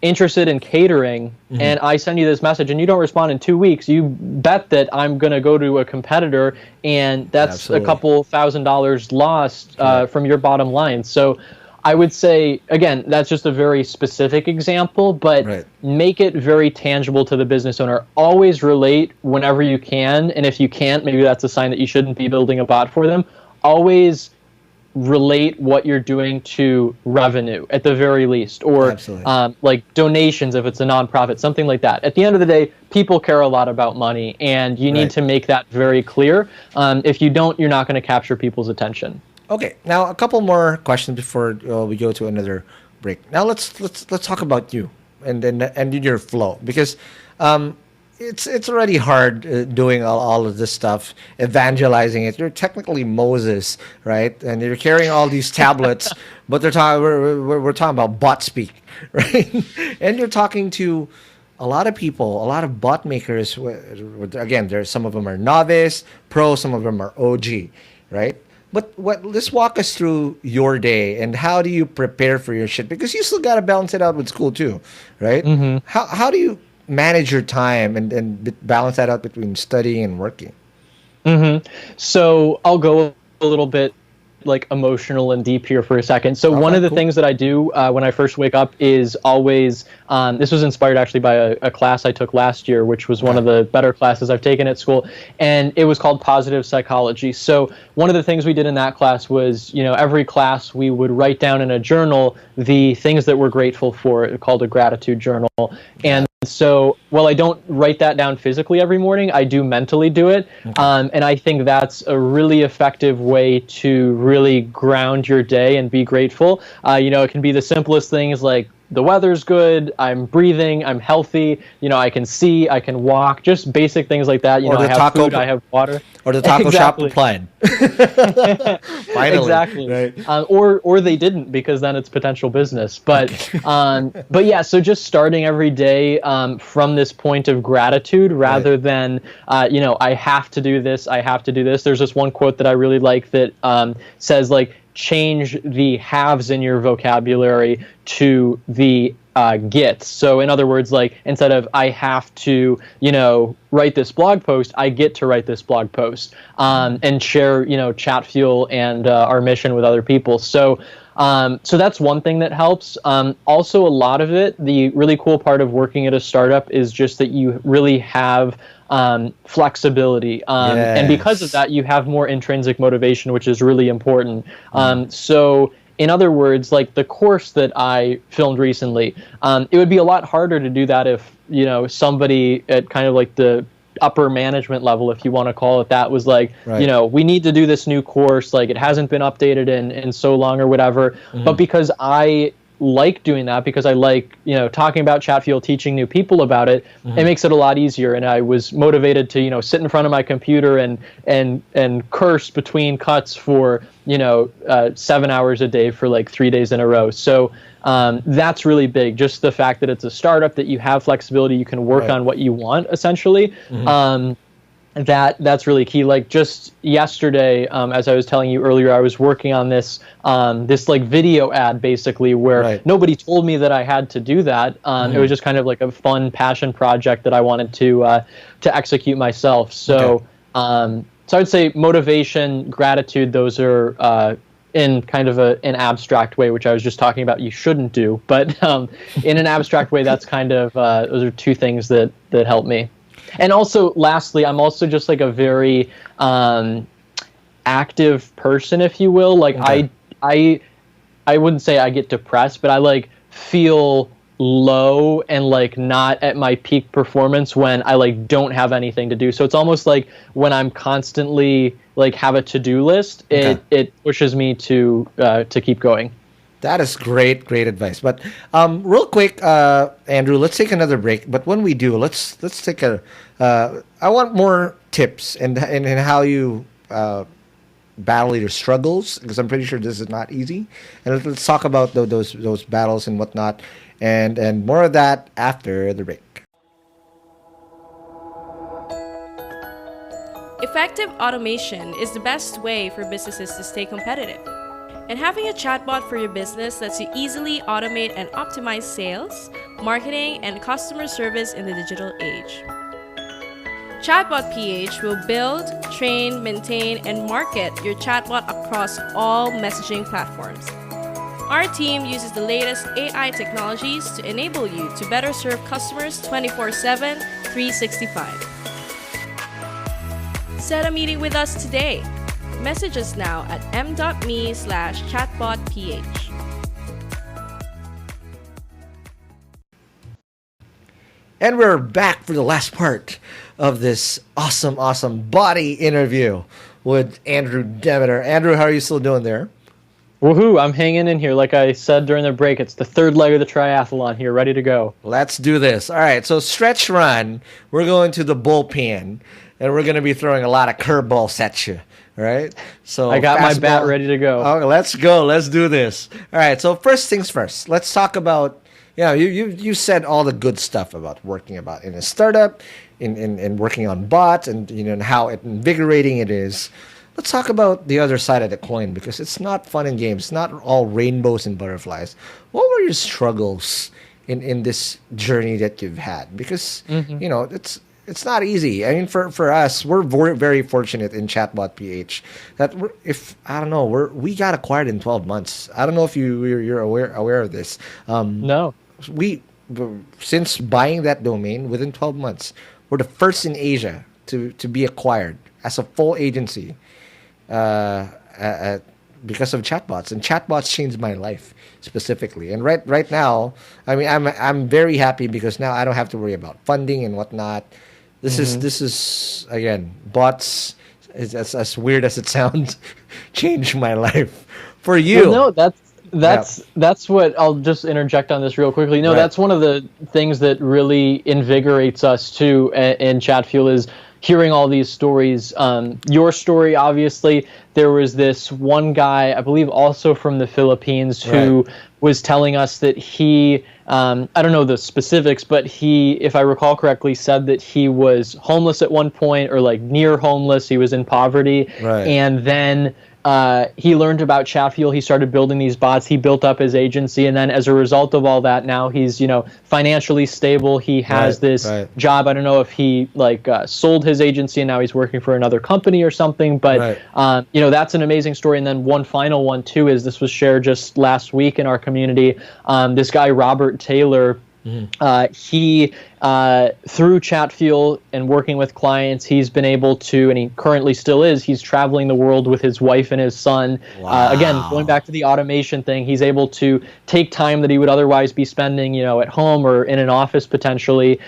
interested in catering, and I send you this message and you don't respond in 2 weeks, you bet that I'm going to go to a competitor, and that's a couple $1,000s lost from your bottom line. So I would say, again, that's just a very specific example, but make it very tangible to the business owner. Always relate whenever you can, and if you can't, maybe that's a sign that you shouldn't be building a bot for them. Always relate what you're doing to revenue at the very least, or like donations if it's a nonprofit, something like that. At the end of the day, people care a lot about money, and you need to make that very clear. If you don't, you're not going to capture people's attention. Okay, now a couple more questions before we go to another break. Now let's talk about you and your flow, because it's already hard doing all of this stuff, evangelizing it. You're technically Moses, right? And you're carrying all these tablets, but we're talking about bot speak, right? And you're talking to a lot of people, a lot of bot makers. Again, there's some of them are novice, pro, some of them are OG, right? But let's walk us through your day, and how do you prepare for your shit? Because you still got to balance it out with school too, right? How do you manage your time and balance that out between studying and working? So I'll go a little bit like emotional and deep here for a second. So one of the things that I do when I first wake up is always, this was inspired actually by a class I took last year, which was one of the better classes I've taken at school, and it was called Positive Psychology. So one of the things we did in that class was, every class we would write down in a journal the things that we're grateful for, called a gratitude journal. And so, while I don't write that down physically every morning, I do mentally do it. And I think that's a really effective way to really ground your day and be grateful. It can be the simplest things like, the weather's good, I'm breathing, I'm healthy, I can see, I can walk, just basic things like that. I have food, I have water. Or the taco shop replied. Finally. Exactly. Right. Or they didn't, because then it's potential business. But yeah, so just starting every day from this point of gratitude rather than, I have to do this, I have to do this. There's this one quote that I really like that says, like, change the haves in your vocabulary to the gets. So in other words, like, instead of I have to, write this blog post, I get to write this blog post and share, Chat Fuel and our mission with other people. So So that's one thing that helps. Also, a lot of it, the really cool part of working at a startup is just that you really have flexibility. And because of that, you have more intrinsic motivation, which is really important. So in other words, like the course that I filmed recently, it would be a lot harder to do that if, somebody at kind of like the upper management level, if you want to call it that, was like, we need to do this new course, like it hasn't been updated in so long or whatever. But because I like doing that, because I like, talking about Chatfuel, teaching new people about it, it makes it a lot easier. And I was motivated to, sit in front of my computer and curse between cuts for, 7 hours a day for like 3 days in a row. So that's really big. Just the fact that it's a startup, that you have flexibility, you can work on what you want, essentially. That's really key. Like just yesterday, as I was telling you earlier, I was working on this like video ad, basically, where nobody told me that I had to do that. It was just kind of like a fun passion project that I wanted to execute myself. So so I'd say motivation, gratitude, those are in kind of an abstract way, which I was just talking about you shouldn't do. But in an abstract way, that's kind of those are two things that help me. And also, lastly, I'm also just like a very active person, if you will. Like I wouldn't say I get depressed, but I like feel low and like not at my peak performance when I like don't have anything to do. So it's almost like when I'm constantly like have a to-do list, it pushes me to keep going. That is great advice. But real quick, Andrew, let's take another break. But when we do, let's take a. I want more tips and how you battle your struggles, because I'm pretty sure this is not easy. And let's talk about those battles and whatnot, and more of that after the break. Effective automation is the best way for businesses to stay competitive. And having a chatbot for your business lets you easily automate and optimize sales, marketing, and customer service in the digital age. Chatbot PH will build, train, maintain, and market your chatbot across all messaging platforms. Our team uses the latest AI technologies to enable you to better serve customers 24/7, 365. Set a meeting with us today. Message us now at m.me/chatbotph. And we're back for the last part of this awesome body interview with Andrew Demeter. Andrew, how are you still doing there? Woohoo, I'm hanging in here. Like I said during the break, it's the third leg of the triathlon here, ready to go. Let's do this. All right, so stretch run, we're going to the bullpen, and we're going to be throwing a lot of curveballs at you. All right, so I got my bat ready to go. Okay, let's go. Let's do this. All right, so first things first. Let's talk about, you said all the good stuff about working about in a startup, in working on bots, and and how invigorating it is. Let's talk about the other side of the coin, because it's not fun and games. It's not all rainbows and butterflies. What were your struggles in this journey that you've had? Because it's not easy. I mean, for us, we're very fortunate in Chatbot PH that we got acquired in 12 months. I don't know if you're aware of this. No. Since buying that domain within 12 months, we're the first in Asia to be acquired as a full agency because of chatbots. And chatbots changed my life specifically. And right now, I mean, I'm very happy because now I don't have to worry about funding and whatnot. This is again, bots, as weird as it sounds, changed my life. For you, well, no, that's what I'll just interject on this real quickly. No, that's one of the things that really invigorates us too in Chatfuel is hearing all these stories. Your story, obviously, there was this one guy, I believe also from the Philippines, who was telling us that he, I don't know the specifics, but he, if I recall correctly, said that he was homeless at one point or like near homeless. He was in poverty. And then he learned about Chatfuel. He started building these bots. He built up his agency, and then as a result of all that, now he's financially stable. He has this job. I don't know if he sold his agency and now he's working for another company or something. But that's an amazing story. And then one final one too is this was shared just last week in our community. This guy Robert Taylor. He through Chatfuel and working with clients, he's been able to, and he currently still is, he's traveling the world with his wife and his son. Wow. Again, going back to the automation thing, he's able to take time that he would otherwise be spending, at home or in an office potentially,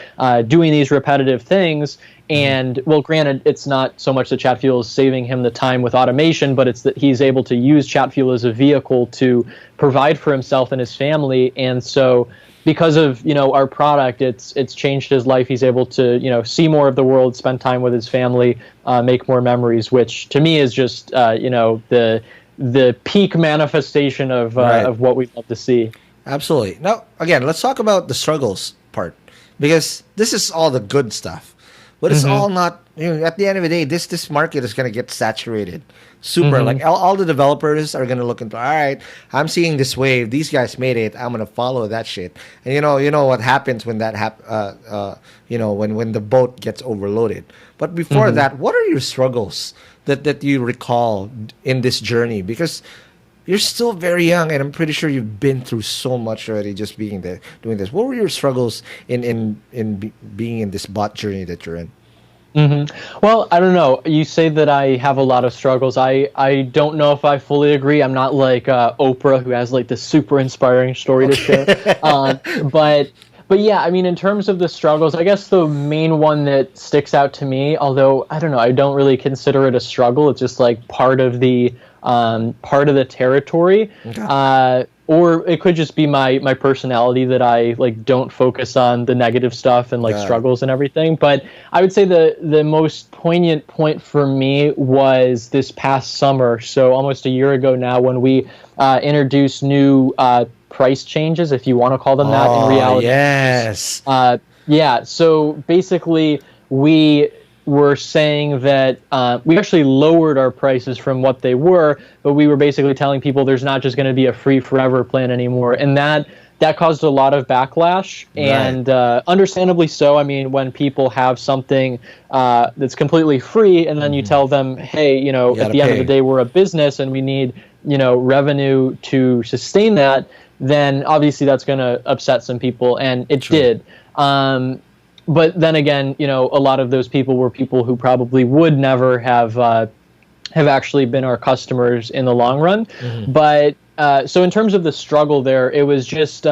doing these repetitive things. And well, granted, it's not so much that Chatfuel is saving him the time with automation, but it's that he's able to use Chatfuel as a vehicle to provide for himself and his family. And so because of our product, it's changed his life. He's able to see more of the world, spend time with his family, make more memories, which to me is just the peak manifestation of what we love to see. Absolutely. Now, again, let's talk about the struggles part, because this is all the good stuff, but it's all not. At the end of the day, this market is going to get saturated. Super. Like all the developers are going to look into, all right, I'm seeing this wave. These guys made it. I'm going to follow that shit. And you know what happens when that when the boat gets overloaded. But before that, what are your struggles that you recall in this journey? Because you're still very young, and I'm pretty sure you've been through so much already just being there, doing this. What were your struggles in being in this bot journey that you're in? Well, I don't know. You say that I have a lot of struggles. I don't know if I fully agree. I'm not like Oprah, who has like this super inspiring story to share. But yeah, I mean, in terms of the struggles, I guess the main one that sticks out to me, although I don't know, I don't really consider it a struggle. It's just like part of the territory. Okay. Or it could just be my personality that I don't focus on the negative stuff and struggles and everything. But I would say the most poignant point for me was this past summer, so almost a year ago now, when we introduced new price changes, if you want to call them that in reality. Yes. Yeah. So basically, we were saying that we actually lowered our prices from what they were, but we were basically telling people there's not just going to be a free forever plan anymore. And that caused a lot of backlash, and understandably so. I mean, when people have something that's completely free, and then you tell them, hey, at the end of the day, we're a business and we need, revenue to sustain that, then obviously that's going to upset some people, and it did. But then again, a lot of those people were people who probably would never have actually been our customers in the long run. But so in terms of the struggle there, it was just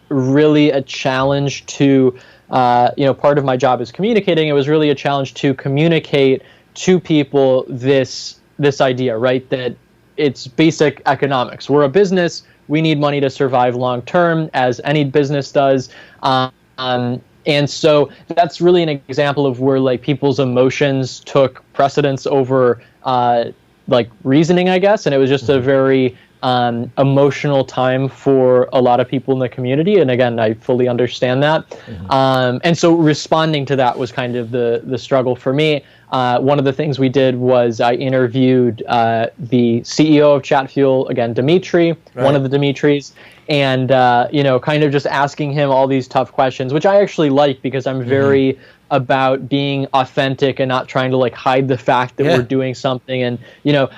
really a challenge to, part of my job is communicating. It was really a challenge to communicate to people this idea, right? That it's basic economics. We're a business. We need money to survive long term, as any business does. And so that's really an example of where people's emotions took precedence over reasoning, I guess. And it was just a very emotional time for a lot of people in the community. And again, I fully understand that. And so responding to that was kind of the struggle for me. One of the things we did was I interviewed the CEO of Chatfuel, again, Dimitri, one of the Dimitris, and kind of just asking him all these tough questions, which I actually like, because I'm very about being authentic and not trying to hide the fact that we're doing something. And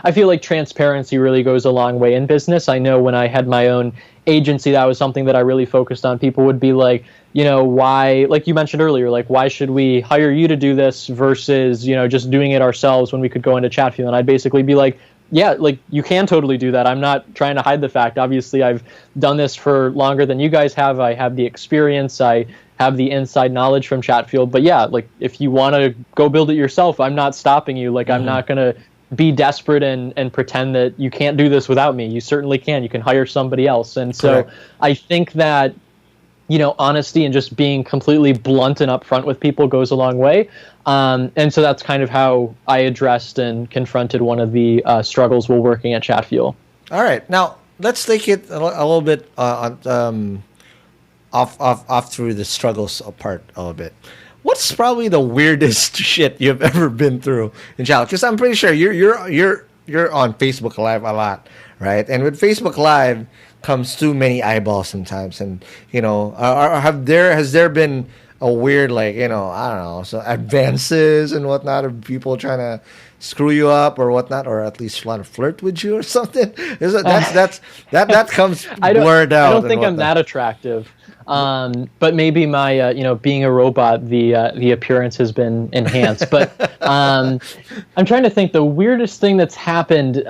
I feel like transparency really goes a long way in business. I know when I had my own agency, that was something that I really focused on. People would be like, why, like you mentioned earlier, why should we hire you to do this versus just doing it ourselves when we could go into Chatfuel? And I'd basically be like, yeah, you can totally do that. I'm not trying to hide the fact. Obviously, I've done this for longer than you guys have. I have the experience. I have the inside knowledge from Chatfuel. But yeah, if you want to go build it yourself, I'm not stopping you. I'm not going to be desperate and pretend that you can't do this without me. You certainly can. You can hire somebody else. And so I think that, honesty and just being completely blunt and upfront with people goes a long way. And so that's kind of how I addressed and confronted one of the struggles while working at Chatfuel. All right. Now, let's take it a little bit off through the struggles apart a little bit. What's probably the weirdest shit you've ever been through in Chatfuel? Because I'm pretty sure you're you're on Facebook Live a lot, right? And with Facebook Live comes too many eyeballs sometimes, and has there been a weird, like, I don't know, so advances and whatnot of people trying to screw you up or whatnot, or at least trying to flirt with you or something? That comes blurred out. I don't think I'm that attractive. But maybe my, being a robot, the appearance has been enhanced. But I'm trying to think. The weirdest thing that's happened,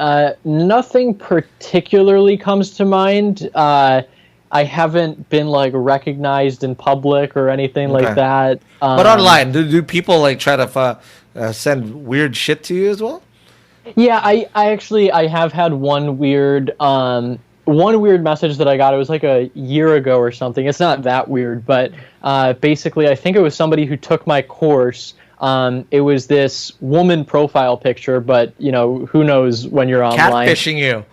nothing particularly comes to mind. I haven't been like recognized in public or anything like that. But online, do people like try to send weird shit to you as well? Yeah, I have had one weird message that I got. It was like a year ago or something. It's not that weird, but basically I think it was somebody who took my course. It was this woman profile picture, but who knows when you're online. Catfishing you.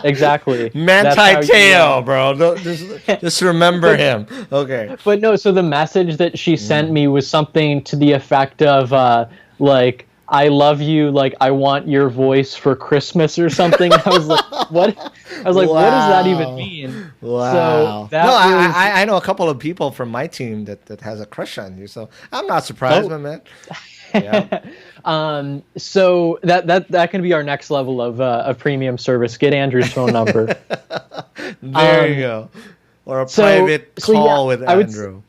Exactly. Manti Teo, bro. Just remember him. Okay. But no, so the message that she sent me was something to the effect of like, I love you, like I want your voice for Christmas or something. I was like, what? I was like, wow. What does that even mean? Wow. So I know a couple of people from my team that has a crush on you, so I'm not surprised, my man. Yeah. So that can be our next level of premium service. Get Andrew's phone number. There you go. Or a private call with Andrew.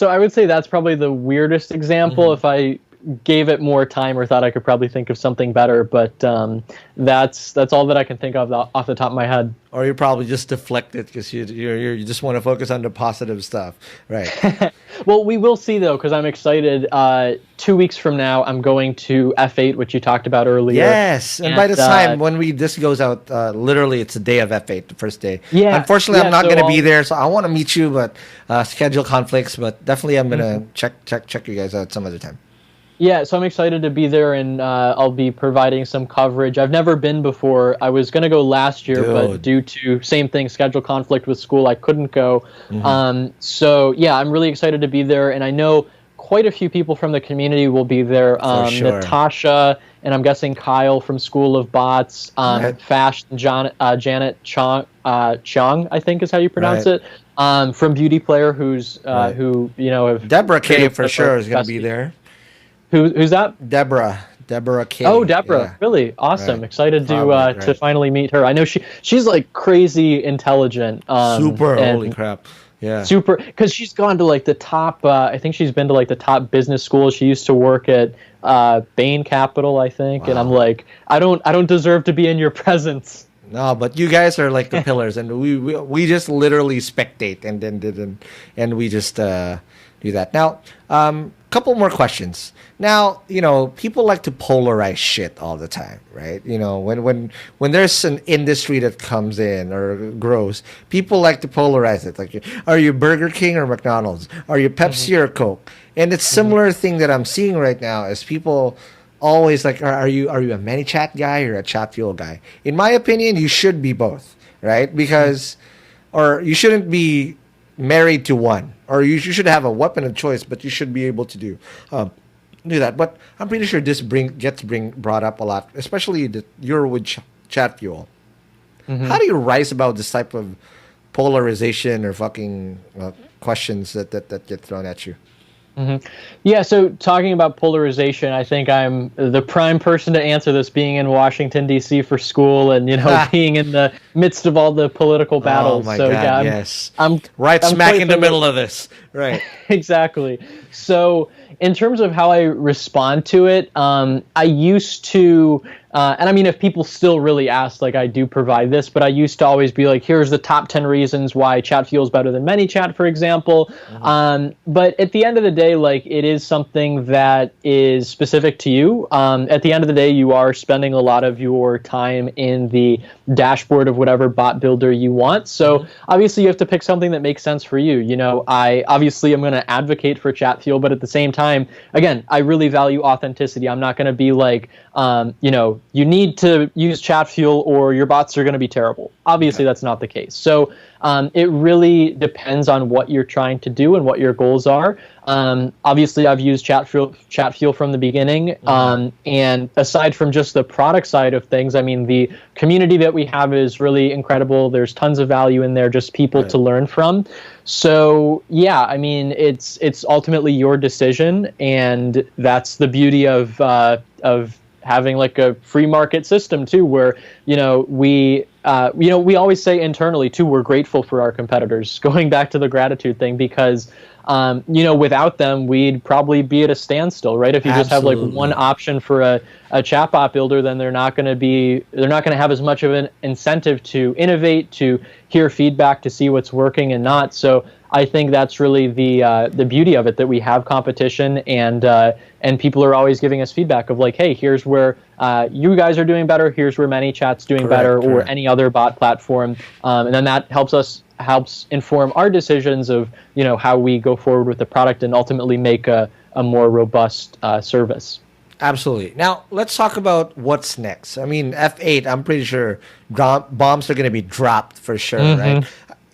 I would say that's probably the weirdest example. If I gave it more time or thought I could probably think of something better, but that's all that I can think of off the top of my head. Or you probably just deflect it because you just want to focus on the positive stuff, right? Well, we will see though, because I'm excited. 2 weeks from now, I'm going to F8, which you talked about earlier. Yes, and by the time when this goes out, literally it's the day of F8, the first day. Yeah. Unfortunately, I'm not going to be there, so I want to meet you, but schedule conflicts. But definitely, I'm going to check you guys out some other time. Yeah, so I'm excited to be there, and I'll be providing some coverage. I've never been before. I was going to go last year, but due to same thing, schedule conflict with school, I couldn't go. So yeah, I'm really excited to be there, and I know quite a few people from the community will be there. Sure. Natasha, and I'm guessing Kyle from School of Bots, Fash, and Janet Chong, I think is how you pronounce it. From Beauty Player, who's who have Deborah K for sure is going to be there. Who's that? Deborah K. Oh, Deborah. Yeah. Really? Awesome. Right. Excited to finally meet her. I know she's like crazy intelligent. Super. Holy crap. Yeah. Super. Because she's gone to like the top, I think she's been to like the top business schools. She used to work at Bain Capital, I think. Wow. And I'm like, I don't deserve to be in your presence. No, but you guys are like the pillars, and we just literally spectate and we just do that. Now, couple more questions. Now, people like to polarize shit all the time, right? When there's an industry that comes in or grows, people like to polarize it. Like, are you Burger King or McDonald's? Are you Pepsi or Coke? And it's similar thing that I'm seeing right now is people always like, are you a ManyChat guy or a Chatfuel guy? In my opinion, you should be both, right? Because, or you shouldn't be married to one, or you should have a weapon of choice, but you should be able to do that. But I'm pretty sure this gets brought up a lot, especially that you're with Chatfuel. How do you rise about this type of polarization or fucking questions that get thrown at you? Yeah, so talking about polarization, I think I'm the prime person to answer this, being in Washington, D.C. for school and, being in the midst of all the political battles. Oh, my God, yeah, yes. I'm smack in the middle of this. Right. Exactly. So in terms of how I respond to it, I used to, and I mean, if people still really ask, like I do provide this, but I used to always be like, here's the top 10 reasons why Chatfuel is better than ManyChat, for example. But at the end of the day, like it is something that is specific to you. At the end of the day, you are spending a lot of your time in the dashboard of whatever bot builder you want. So obviously you have to pick something that makes sense for you. I obviously am going to advocate for Chatfuel, but at the same time, again, I really value authenticity. I'm not going to be like, you need to use Chatfuel or your bots are going to be terrible. Obviously, that's not the case. So it really depends on what you're trying to do and what your goals are. Obviously, I've used Chatfuel from the beginning. And aside from just the product side of things, I mean, the community that we have is really incredible. There's tons of value in there, just people to learn from. So, yeah, I mean, it's ultimately your decision, and that's the beauty of having like a free market system too, where we always say internally too, we're grateful for our competitors. Going back to the gratitude thing, because without them, we'd probably be at a standstill, right? If you just have like one option for a chatbot builder, then they're not going to have as much of an incentive to innovate, to hear feedback, to see what's working and not. So I think that's really the beauty of it, that we have competition, and people are always giving us feedback of like, hey, here's where you guys are doing better, here's where ManyChat's doing better, or any other bot platform, and then that helps inform our decisions of how we go forward with the product and ultimately make a more robust service. Absolutely. Now, let's talk about what's next. I mean, F8, I'm pretty sure bombs are going to be dropped for sure, right?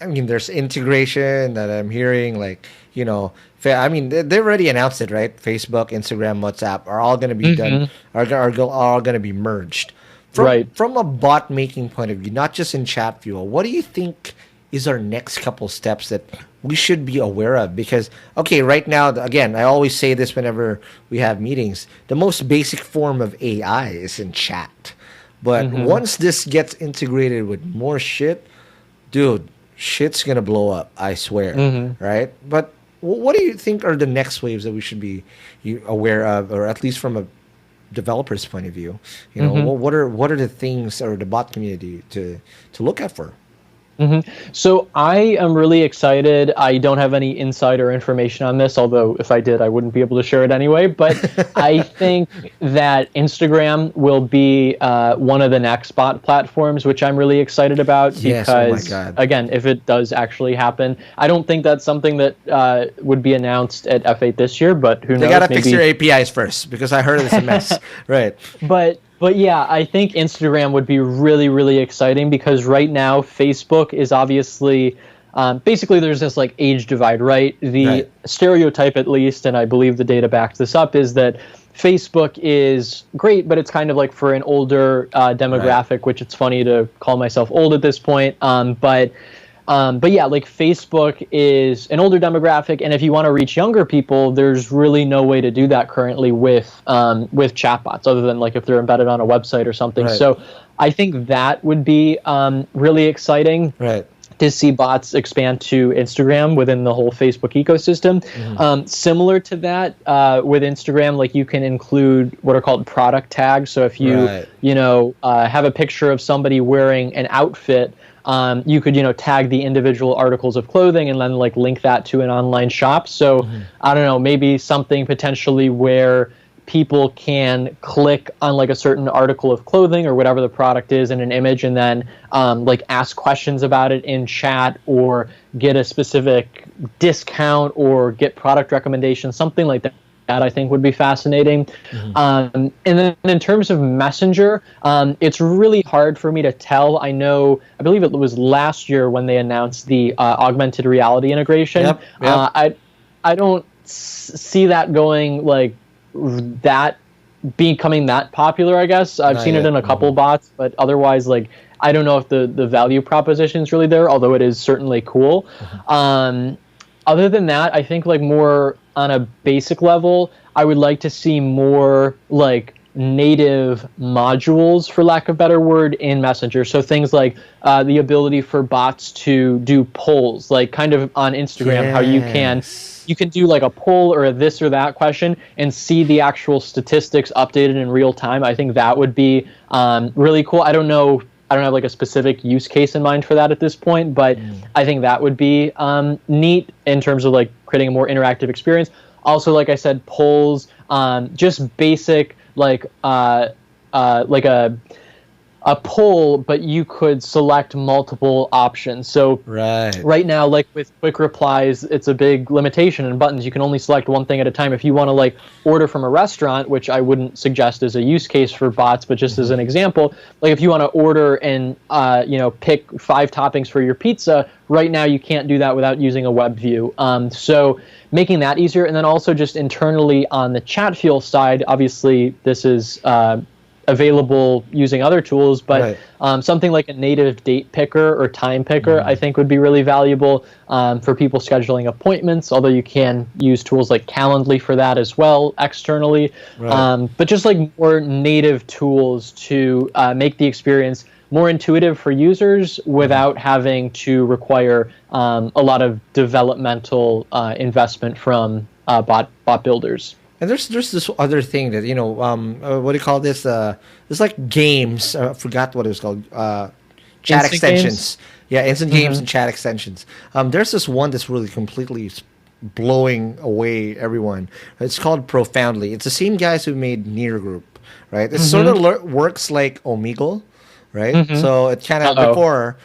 I mean, there's integration that I'm hearing, like, I mean, they already announced it, right? Facebook, Instagram, WhatsApp are all going to be done, are all going to be merged. From a bot making point of view, not just in Chatfuel, what do you think is our next couple steps that we should be aware of? Because, okay, right now, again, I always say this whenever we have meetings, the most basic form of AI is in chat. But once this gets integrated with more shit, dude, shit's going to blow up, I swear, right? But what do you think are the next waves that we should be aware of, or at least from a developer's point of view? What are the things, or the bot community to look out for? So I am really excited. I don't have any insider information on this, although if I did, I wouldn't be able to share it anyway. But I think that Instagram will be one of the next bot platforms, which I'm really excited about, because, again, if it does actually happen, I don't think that's something that would be announced at F8 this year, but who knows? They got to fix their APIs first, because I heard it's a mess. Right. But yeah, I think Instagram would be really, really exciting, because right now Facebook is obviously, basically there's this like age divide, right? The stereotype, at least, and I believe the data backs this up, is that Facebook is great, but it's kind of like for an older demographic, which it's funny to call myself old at this point. But yeah, like Facebook is an older demographic, and if you want to reach younger people, there's really no way to do that currently with chatbots, other than like if they're embedded on a website or something. So I think that would be really exciting. To see bots expand to Instagram within the whole Facebook ecosystem. Similar to that, with Instagram, like you can include what are called product tags. So if you have a picture of somebody wearing an outfit, you could tag the individual articles of clothing and then like link that to an online shop. So I don't know, maybe something potentially where people can click on like a certain article of clothing or whatever the product is in an image, and then like ask questions about it in chat, or get a specific discount, or get product recommendations, something like that. That I think would be fascinating. And then in terms of Messenger, it's really hard for me to tell. I believe it was last year when they announced the augmented reality integration. I don't see that going like that, becoming that popular, I guess. I've seen it in a couple bots, but otherwise, like, I don't know if the value proposition is really there, although it is certainly cool. Other than that, I think like more on a basic level, I would like to see more like native modules, for lack of a better word, in Messenger. So things like the ability for bots to do polls, like kind of on Instagram, how you can do like a poll or a this or that question and see the actual statistics updated in real time. I think that would be really cool. I don't have like a specific use case in mind for that at this point, but I think that would be neat in terms of like creating a more interactive experience. Also, like I said, polls, just basic like a a poll, but you could select multiple options. So right now, like with quick replies, it's a big limitation in buttons. You can only select one thing at a time. If you want to like order from a restaurant, which I wouldn't suggest as a use case for bots, but just as an example, like if you want to order and pick 5 toppings for your pizza, right now you can't do that without using a web view. So making that easier, and then also just internally on the Chatfuel side, obviously this is available using other tools, but something like a native date picker or time picker I think would be really valuable for people scheduling appointments, although you can use tools like Calendly for that as well externally. But just like more native tools to make the experience more intuitive for users without having to require a lot of developmental investment from bot builders. And there's this other thing that what do you call this? It's like games. I forgot what it was called. Chat Instant extensions. games? Yeah, instant games and chat extensions. There's this one that's really completely blowing away everyone. It's called Profoundly. It's the same guys who made Near Group, right? It sort of works like Omegle, right? So it kind of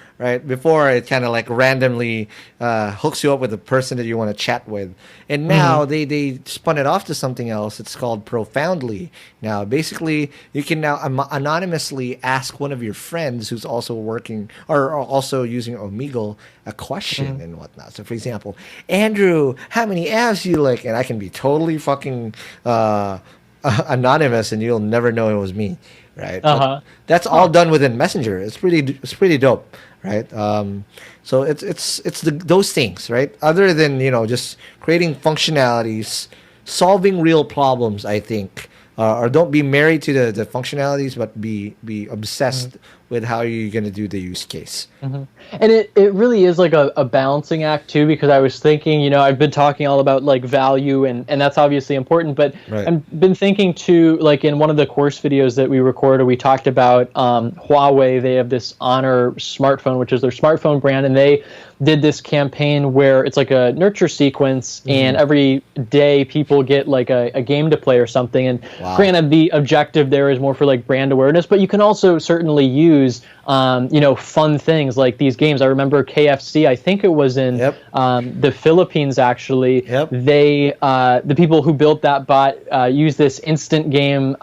before it kind of like randomly hooks you up with the person that you want to chat with, and now they spun it off to something else. It's called Profoundly. Now basically you can now anonymously ask one of your friends who's also working or also using Omegle a question and whatnot. So for example, Andrew, how many abs do you like? And I can be totally fucking anonymous and you'll never know it was me, right? That's all done within Messenger. It's pretty dope, right? So it's those things, right? Other than just creating functionalities, solving real problems, I think, or don't be married to the functionalities, but be obsessed with how you're going to do the use case. And it really is like a balancing act too, because I was thinking, I've been talking all about like value and that's obviously important, but I've been thinking too, like in one of the course videos that we recorded, we talked about Huawei. They have this Honor smartphone, which is their smartphone brand, and they did this campaign where it's like a nurture sequence and every day people get like a game to play or something. And granted, the objective there is more for like brand awareness, but you can also certainly use fun things like these games. I remember KFC, I think it was in the Philippines actually. They the people who built that bot used this instant game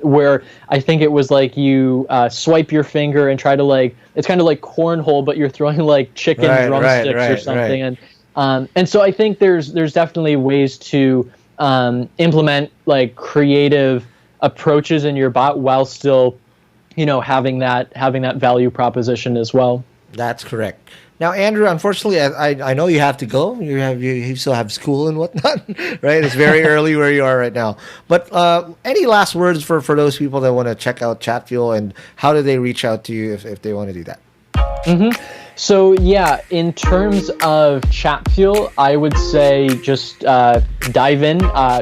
where I think it was like you swipe your finger and try to like, it's kind of like cornhole, but you're throwing like chicken drumsticks or something. And so I think there's definitely ways to implement like creative approaches in your bot while still having that value proposition as well. That's correct. Now, Andrew, unfortunately, I know you have to go. You still have school and whatnot, right? It's very early where you are right now. But any last words for those people that want to check out Chatfuel, and how do they reach out to you if they want to do that? So yeah, in terms of Chatfuel, I would say just dive in.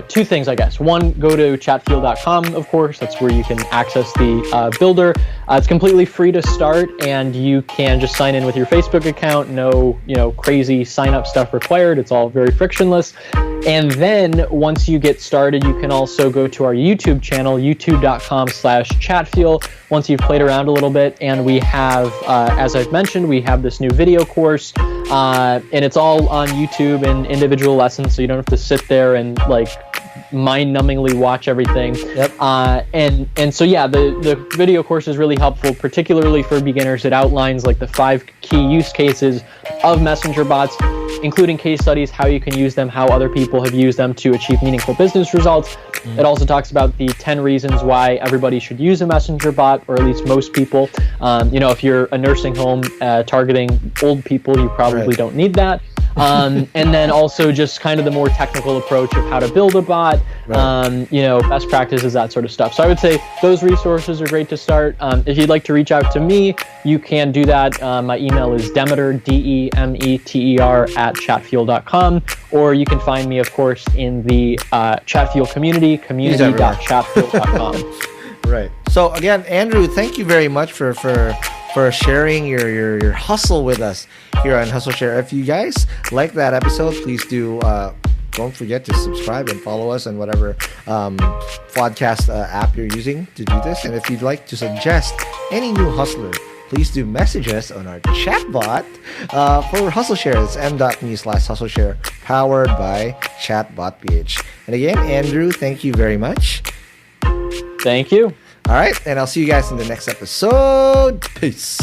2 things, I guess. One, go to chatfuel.com, of course. That's where you can access the builder. It's completely free to start, and you can just sign in with your Facebook account. No, crazy sign-up stuff required. It's all very frictionless. And then once you get started, you can also go to our YouTube channel, youtube.com/chatfuel, once you've played around a little bit. And we have, as I've mentioned, we have this new video course, and it's all on YouTube and individual lessons, so you don't have to sit there and like mind-numbingly watch everything. And so yeah, the video course is really helpful, particularly for beginners. It outlines like the 5 key use cases of messenger bots, including case studies, how you can use them, how other people have used them to achieve meaningful business results. It also talks about the 10 reasons why everybody should use a messenger bot, or at least most people. If you're a nursing home targeting old people, you probably don't need that. And then also just kind of the more technical approach of how to build a bot, best practices, that sort of stuff. So I would say those resources are great to start. If you'd like to reach out to me, you can do that. My email is Demeter, Demeter @chatfuel.com, or you can find me, of course, in the Chatfuel community.chatfuel.com. Right. So again, Andrew, thank you very much for sharing your hustle with us here on Hustleshare. If you guys like that episode, please do don't forget to subscribe and follow us on whatever podcast app you're using to do this. And if you'd like to suggest any new hustler, please do message us on our chatbot for Hustleshare. It's m.me/Hustleshare, powered by Chatbot.ph. And again, Andrew, thank you very much. Thank you. All right, and I'll see you guys in the next episode. Peace.